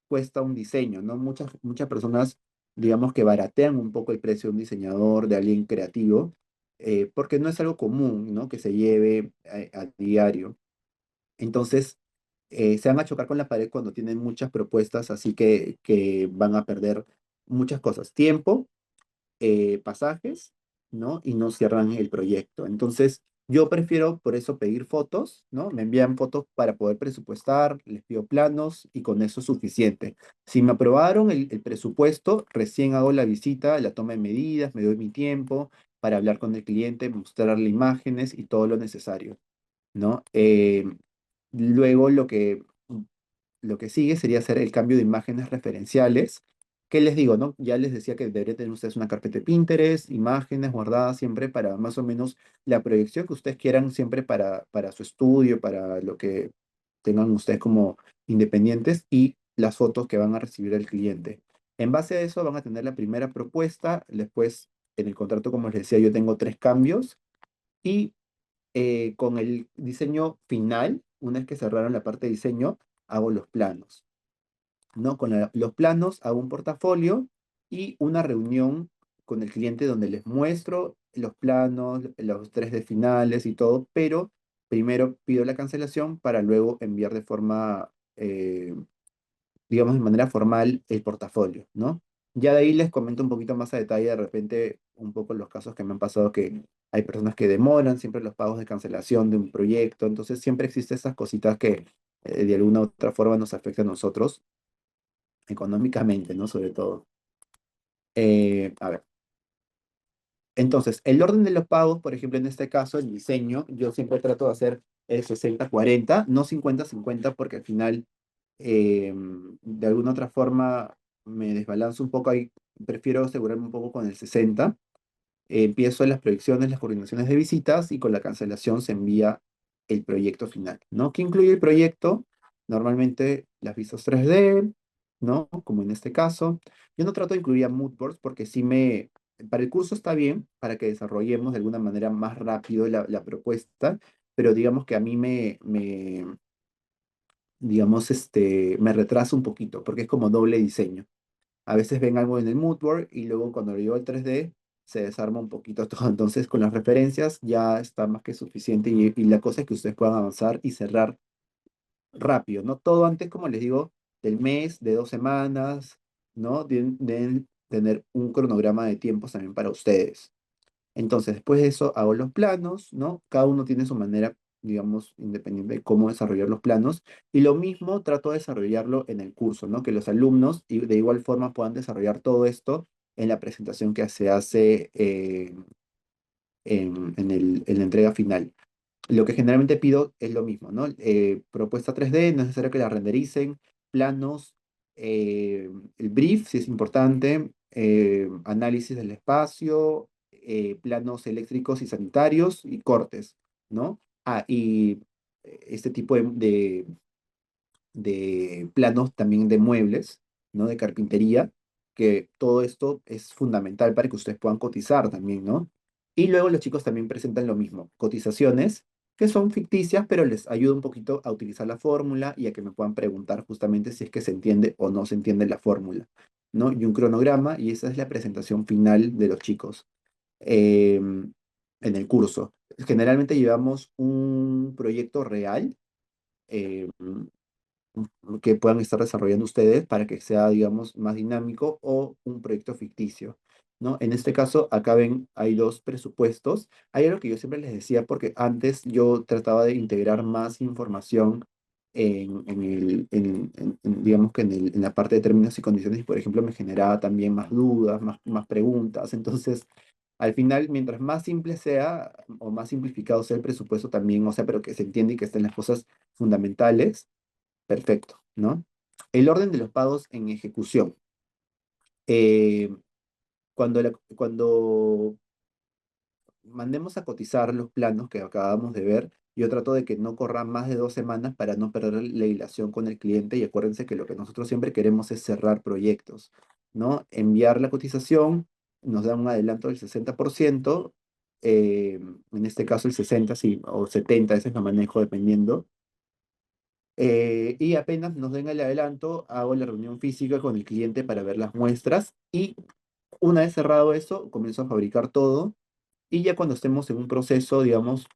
cuesta un diseño, ¿no? Muchas personas, digamos que baratean un poco el precio de un diseñador, de alguien creativo, porque no es algo común, ¿no? Que se lleve a diario. Entonces, se van a chocar con la pared cuando tienen muchas propuestas, así que van a perder muchas cosas. Tiempo, pasajes, ¿no? Y no cierran el proyecto. Entonces, yo prefiero por eso pedir fotos, ¿no? Me envían fotos para poder presupuestar, les pido planos y con eso es suficiente. Si me aprobaron el presupuesto, recién hago la visita, la toma de medidas, me doy mi tiempo para hablar con el cliente, mostrarle imágenes y todo lo necesario, ¿no? Luego lo que sigue sería hacer el cambio de imágenes referenciales. ¿Qué les digo, no? Ya les decía que deberían tener ustedes una carpeta de Pinterest, imágenes guardadas siempre para más o menos la proyección que ustedes quieran siempre para su estudio, para lo que tengan ustedes como independientes y las fotos que van a recibir el cliente. En base a eso van a tener la primera propuesta, después en el contrato, como les decía, yo tengo tres cambios y con el diseño final, una vez que cerraron la parte de diseño, hago los planos, ¿no? Con los planos hago un portafolio y una reunión con el cliente donde les muestro los planos, los 3D finales y todo, pero primero pido la cancelación para luego enviar de forma, digamos, de manera formal el portafolio, ¿no? Ya de ahí les comento un poquito más a detalle, de repente, un poco los casos que me han pasado, que hay personas que demoran siempre los pagos de cancelación de un proyecto, entonces siempre existen esas cositas que de alguna u otra forma nos afectan a nosotros, económicamente, ¿no? Sobre todo. A ver. Entonces, el orden de los pagos, por ejemplo, en este caso, el diseño, yo siempre trato de hacer el 60-40, no 50-50, porque al final, de alguna otra forma, me desbalanzo un poco ahí. Prefiero asegurarme un poco con el 60. Empiezo las proyecciones, las coordinaciones de visitas y con la cancelación se envía el proyecto final, ¿no? ¿Qué incluye el proyecto? Normalmente las vistas 3D, ¿no? Como en este caso. Yo no trato de incluir a moodboards porque sí para el curso está bien, para que desarrollemos de alguna manera más rápido la propuesta, pero digamos que a mí digamos, me retrasa un poquito porque es como doble diseño. A veces ven algo en el mood board y luego cuando lo llevo al 3D se desarma un poquito todo. Entonces con las referencias ya está más que suficiente y la cosa es que ustedes puedan avanzar y cerrar rápido, ¿no? Todo antes, como les digo, del mes, de 2 semanas, ¿no? Deben tener un cronograma de tiempos también para ustedes. Entonces, después de eso, hago los planos, ¿no? Cada uno tiene su manera, digamos, independiente de cómo desarrollar los planos. Y lo mismo trato de desarrollarlo en el curso, ¿no? Que los alumnos de igual forma puedan desarrollar todo esto en la presentación que se hace en la entrega final. Lo que generalmente pido es lo mismo, ¿no? Propuesta 3D, no es necesario que la rendericen, planos, el brief, si es importante, análisis del espacio, planos eléctricos y sanitarios y cortes, ¿no? Y este tipo de planos también de muebles, ¿no? De carpintería, que todo esto es fundamental para que ustedes puedan cotizar también, ¿no? Y luego los chicos también presentan lo mismo, cotizaciones que son ficticias, pero les ayuda un poquito a utilizar la fórmula y a que me puedan preguntar justamente si es que se entiende o no se entiende la fórmula, ¿no? Y un cronograma, y esa es la presentación final de los chicos en el curso. Generalmente llevamos un proyecto real, em, que puedan estar desarrollando ustedes para que sea, digamos, más dinámico o un proyecto ficticio, ¿no? En este caso, acá ven, hay dos presupuestos. Hay algo que yo siempre les decía porque antes yo trataba de integrar más información digamos que en la parte de términos y condiciones y, por ejemplo, me generaba también más dudas, más preguntas. Entonces, al final, mientras más simple sea o más simplificado sea el presupuesto también, o sea, pero que se entiende y que estén las cosas fundamentales. Perfecto, ¿no? El orden de los pagos en ejecución. Eh, cuando mandemos a cotizar los planos que acabamos de ver, yo trato de que no corra más de 2 semanas para no perder la hilación con el cliente y acuérdense que lo que nosotros siempre queremos es cerrar proyectos, ¿no? Enviar la cotización, nos da un adelanto del 60%, en este caso el 60, sí, o 70, ese es lo manejo dependiendo. Y apenas nos den el adelanto, hago la reunión física con el cliente para ver las muestras y una vez cerrado eso, comienzo a fabricar todo y ya cuando estemos en un proceso, digamos,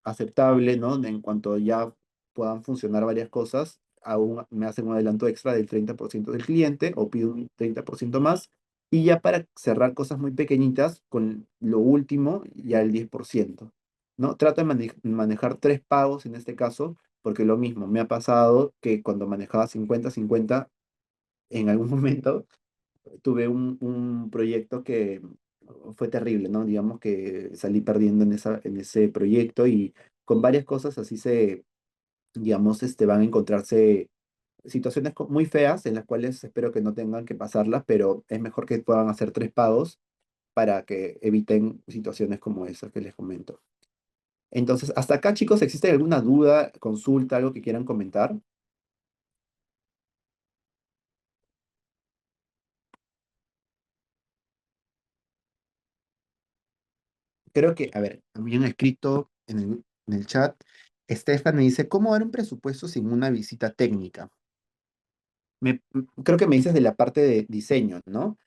aceptable, ¿no? En cuanto ya puedan funcionar varias cosas, aún me hacen un adelanto extra del 30% del cliente o pido un 30% más. Y ya para cerrar cosas muy pequeñitas, con lo último, ya el 10%, ¿no? Trato de manejar tres pagos en este caso, porque lo mismo, me ha pasado que cuando manejaba 50-50 en algún momento tuve un proyecto que fue terrible, ¿no? Digamos que salí perdiendo en ese proyecto y con varias cosas así digamos, van a encontrarse situaciones muy feas en las cuales espero que no tengan que pasarlas, pero es mejor que puedan hacer tres pagos para que eviten situaciones como esas que les comento. Entonces, hasta acá, chicos, ¿existe alguna duda, consulta, algo que quieran comentar? Creo que, a ver, habían escrito en el chat, Estefan me dice, ¿cómo dar un presupuesto sin una visita técnica? Creo que me dices de la parte de diseño, ¿no?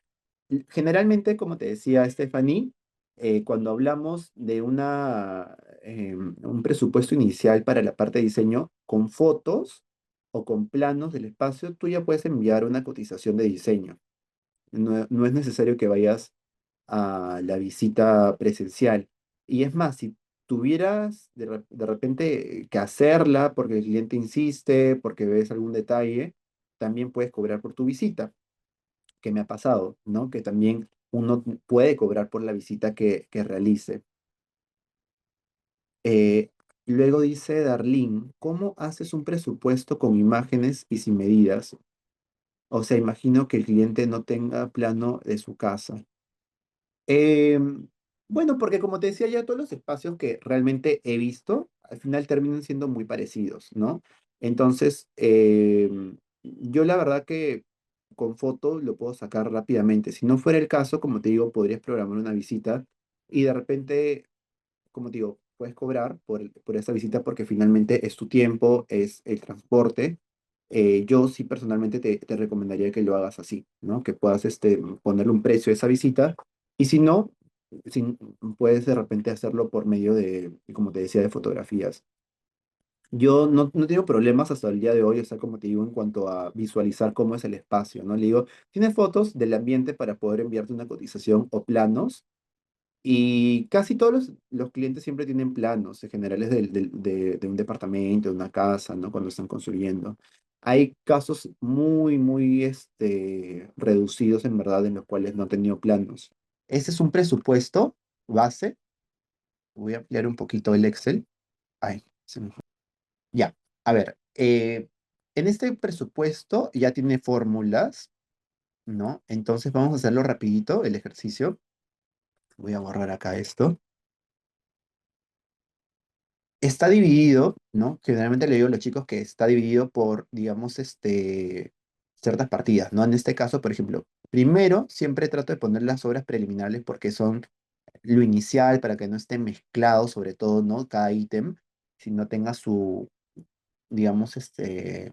Generalmente, como te decía Stephanie, cuando hablamos de un presupuesto inicial para la parte de diseño, con fotos o con planos del espacio, tú ya puedes enviar una cotización de diseño. No es necesario que vayas a la visita presencial. Y es más, si tuvieras de repente que hacerla porque el cliente insiste, porque ves algún detalle, también puedes cobrar por tu visita, que me ha pasado, ¿no? Que también uno puede cobrar por la visita que realice. Eh, Luego dice Darlene, ¿cómo haces un presupuesto con imágenes y sin medidas? O sea, imagino que el cliente no tenga plano de su casa. Bueno, porque como te decía ya, todos los espacios que realmente he visto, al final terminan siendo muy parecidos, ¿no? Entonces, yo la verdad que con foto lo puedo sacar rápidamente. Si no fuera el caso, como te digo, podrías programar una visita y de repente, como te digo, puedes cobrar por esa visita porque finalmente es tu tiempo, es el transporte. Yo sí personalmente te recomendaría que lo hagas así, ¿no? Que puedas ponerle un precio a esa visita y si no, si, puedes de repente hacerlo por medio de, como te decía, de fotografías. Yo no tengo problemas hasta el día de hoy, o sea, como te digo, en cuanto a visualizar cómo es el espacio, ¿no? Le digo, ¿tienes fotos del ambiente para poder enviarte una cotización o planos? Y casi todos los clientes siempre tienen planos generales de un departamento, de una casa, ¿no? Cuando están construyendo. Hay casos muy reducidos en verdad en los cuales no han tenido planos. Ese es un presupuesto base. Voy a ampliar un poquito el Excel. Ay, ya. A ver, en este presupuesto ya tiene fórmulas, ¿no? Entonces vamos a hacerlo rapidito, el ejercicio. Voy a borrar acá esto. Está dividido, ¿no? Generalmente le digo a los chicos que está dividido por, digamos, ciertas partidas, ¿no? En este caso, por ejemplo, primero siempre trato de poner las obras preliminares porque son lo inicial para que no esté mezclado, sobre todo, ¿no? Cada ítem, sino tenga su, digamos, esté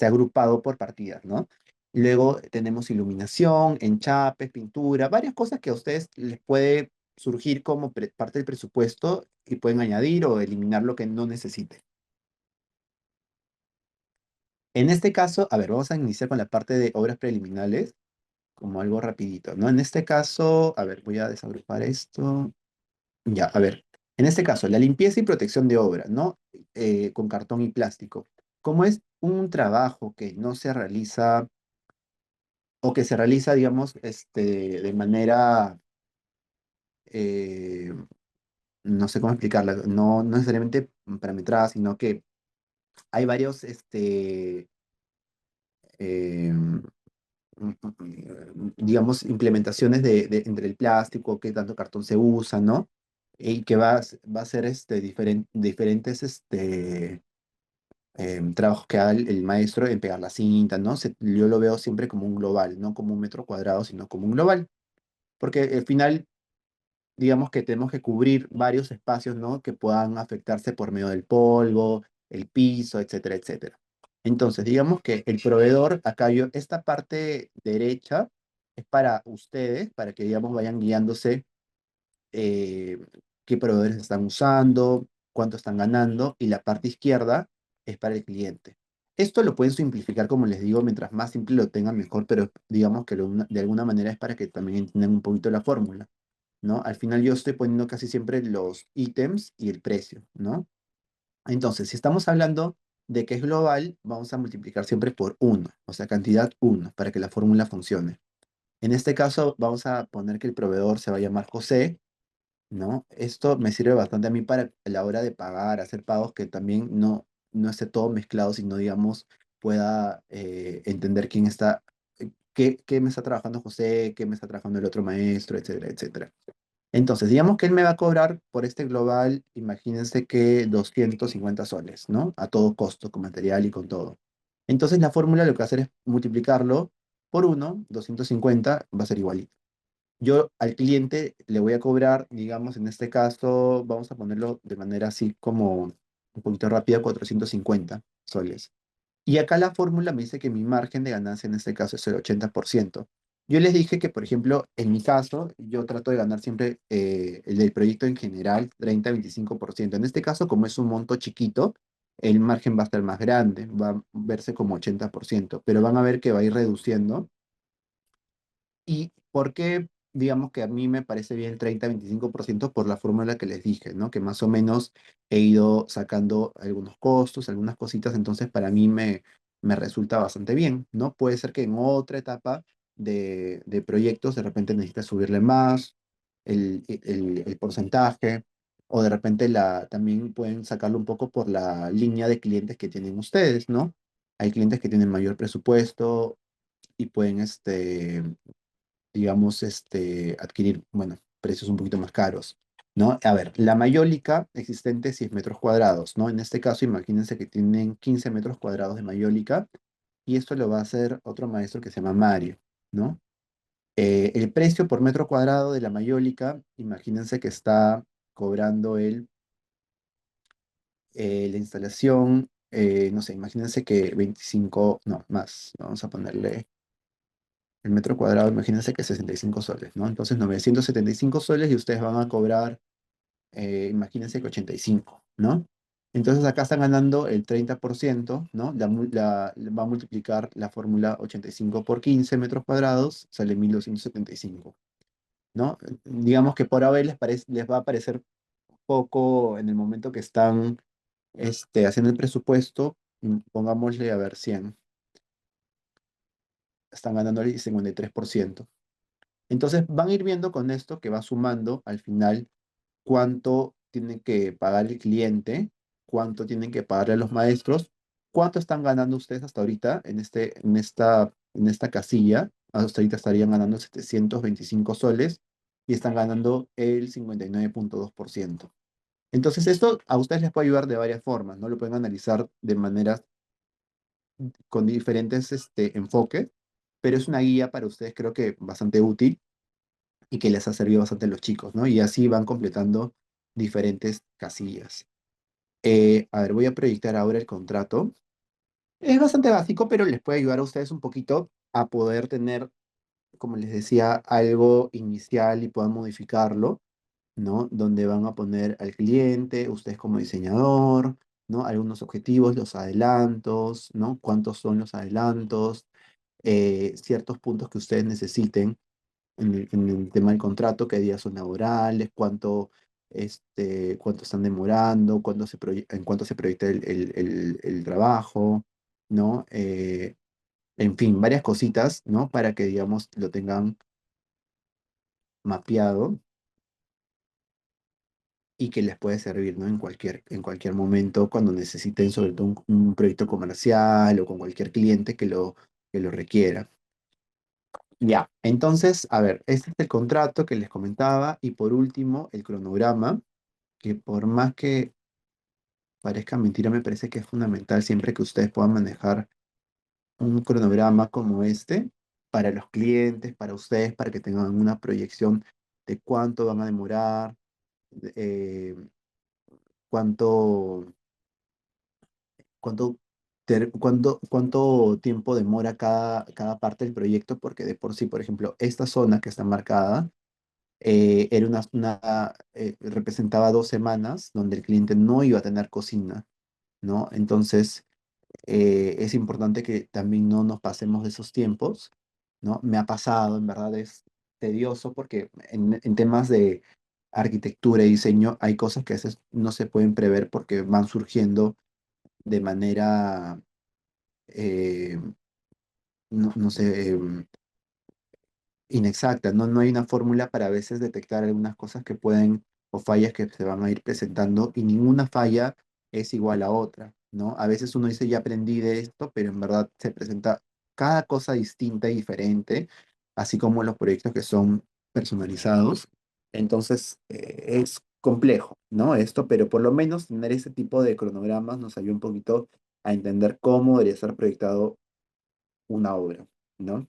agrupado por partidas, ¿no? Luego tenemos iluminación, enchapes, pintura, varias cosas que a ustedes les puede surgir como parte del presupuesto y pueden añadir o eliminar lo que no necesite. En este caso, a ver, vamos a iniciar con la parte de obras preliminares, como algo rapidito, ¿no? En este caso, a ver, voy a desagrupar esto. Ya, a ver, en este caso, la limpieza y protección de obra, ¿no? Con cartón y plástico. Como es un trabajo que no se realiza o que se realiza, digamos, de manera, eh, no sé cómo explicarla, no necesariamente parametrada, sino que hay varios, eh, digamos, implementaciones entre el plástico, qué tanto cartón se usa, ¿no? Y que va a ser diferentes trabajos que haga el maestro en pegar la cinta, ¿no? Yo lo veo siempre como un global, no como un metro cuadrado, sino como un global. Porque al final digamos que tenemos que cubrir varios espacios, ¿no? Que puedan afectarse por medio del polvo, el piso, etcétera, etcétera. Entonces, digamos que el proveedor, acá yo, esta parte derecha es para ustedes, para que, digamos, vayan guiándose eh, qué proveedores están usando, cuánto están ganando, y la parte izquierda es para el cliente. Esto lo pueden simplificar, como les digo, mientras más simple lo tengan mejor, pero digamos que de alguna manera es para que también entiendan un poquito la fórmula. ¿No? Al final yo estoy poniendo casi siempre los ítems y el precio, ¿no? Entonces, si estamos hablando de que es global, vamos a multiplicar siempre por uno, o sea, cantidad uno, para que la fórmula funcione. En este caso, vamos a poner que el proveedor se va a llamar José, ¿no? Esto me sirve bastante a mí para la hora de pagar, hacer pagos que también no esté todo mezclado, sino, digamos, pueda entender quién está, qué me está trabajando José, qué me está trabajando el otro maestro, etcétera, etcétera. Entonces, digamos que él me va a cobrar por este global, imagínense que 250 soles, ¿no? A todo costo, con material y con todo. Entonces, la fórmula lo que va a hacer es multiplicarlo por uno, 250 va a ser igualito. Yo al cliente le voy a cobrar, digamos, en este caso, vamos a ponerlo de manera así como un poquito rápida, 450 soles. Y acá la fórmula me dice que mi margen de ganancia en este caso es el 80%. Yo les dije que, por ejemplo, en mi caso, yo trato de ganar siempre el del proyecto en general, 30-25%. En este caso, como es un monto chiquito, el margen va a estar más grande, va a verse como 80%, pero van a ver que va a ir reduciendo. ¿Y por qué, digamos que a mí me parece bien 30-25%? Por la fórmula que les dije, ¿no? Que más o menos he ido sacando algunos costos, algunas cositas, entonces para mí me resulta bastante bien, ¿no? Puede ser que en otra etapa de proyectos, de repente necesita subirle más el porcentaje, o de repente también pueden sacarlo un poco por la línea de clientes que tienen ustedes, ¿no? Hay clientes que tienen mayor presupuesto y pueden, digamos, adquirir, bueno, precios un poquito más caros, ¿no? A ver, la mayólica existente es 6 metros cuadrados, ¿no? En este caso, imagínense que tienen 15 metros cuadrados de mayólica y esto lo va a hacer otro maestro que se llama Mario, ¿no? El precio por metro cuadrado de la mayólica, imagínense que está cobrando la instalación, no sé, imagínense que 25, no, más, vamos a ponerle el metro cuadrado, imagínense que 65 soles, ¿no? Entonces 975 soles y ustedes van a cobrar, imagínense que 85, ¿no? Entonces acá están ganando el 30%, ¿no? Va a multiplicar la fórmula 85 por 15 metros cuadrados, sale 1275, ¿no? Digamos que por ahora les va a parecer poco en el momento que están haciendo el presupuesto, pongámosle a ver 100, están ganando el 53%. Entonces van a ir viendo con esto que va sumando al final cuánto tiene que pagar el cliente, cuánto tienen que pagarle a los maestros, cuánto están ganando ustedes hasta ahorita en esta casilla. Hasta ahorita estarían ganando 725 soles y están ganando el 59,2%. Entonces esto a ustedes les puede ayudar de varias formas, ¿no? Lo pueden analizar de maneras con diferentes enfoques, pero es una guía para ustedes creo que bastante útil y que les ha servido bastante a los chicos, ¿no? Y así van completando diferentes casillas. A ver, voy a proyectar ahora el contrato. Es bastante básico, pero les puede ayudar a ustedes un poquito a poder tener, como les decía, algo inicial y puedan modificarlo, ¿no? Donde van a poner al cliente, ustedes como diseñador, ¿no? Algunos objetivos, los adelantos, ¿no? ¿Cuántos son los adelantos? Ciertos puntos que ustedes necesiten en el tema del contrato, qué días son laborales, cuánto están demorando, en cuánto se proyecta el trabajo, ¿no? En fin, varias cositas, ¿no? Para que, digamos, lo tengan mapeado y que les puede servir, ¿no? En cualquier momento, cuando necesiten, sobre todo un proyecto comercial o con cualquier cliente que lo requiera. Ya, entonces, a ver, este es el contrato que les comentaba y por último, el cronograma, que por más que parezca mentira, me parece que es fundamental siempre que ustedes puedan manejar un cronograma como este para los clientes, para ustedes, para que tengan una proyección de cuánto van a demorar, eh, cuánto, cuánto tiempo demora cada parte del proyecto, porque de por sí, por ejemplo, esta zona que está marcada era representaba 2 semanas donde el cliente no iba a tener cocina, ¿no? Entonces, es importante que también no nos pasemos de esos tiempos, ¿no? Me ha pasado, en verdad es tedioso porque en temas de arquitectura y diseño hay cosas que a veces no se pueden prever porque van surgiendo de manera, eh, no sé, inexacta, ¿no? No hay una fórmula para a veces detectar algunas cosas que pueden o fallas que se van a ir presentando y ninguna falla es igual a otra, ¿no? A veces uno dice, ya aprendí de esto, pero en verdad se presenta cada cosa distinta y diferente, así como los proyectos que son personalizados. Entonces, es complejo, ¿no? Esto, pero por lo menos tener ese tipo de cronogramas nos ayuda un poquito a entender cómo debería ser proyectado una obra, ¿no?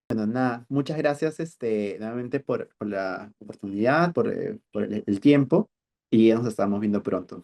Bueno, nada, muchas gracias nuevamente por la oportunidad, por el tiempo y nos estamos viendo pronto.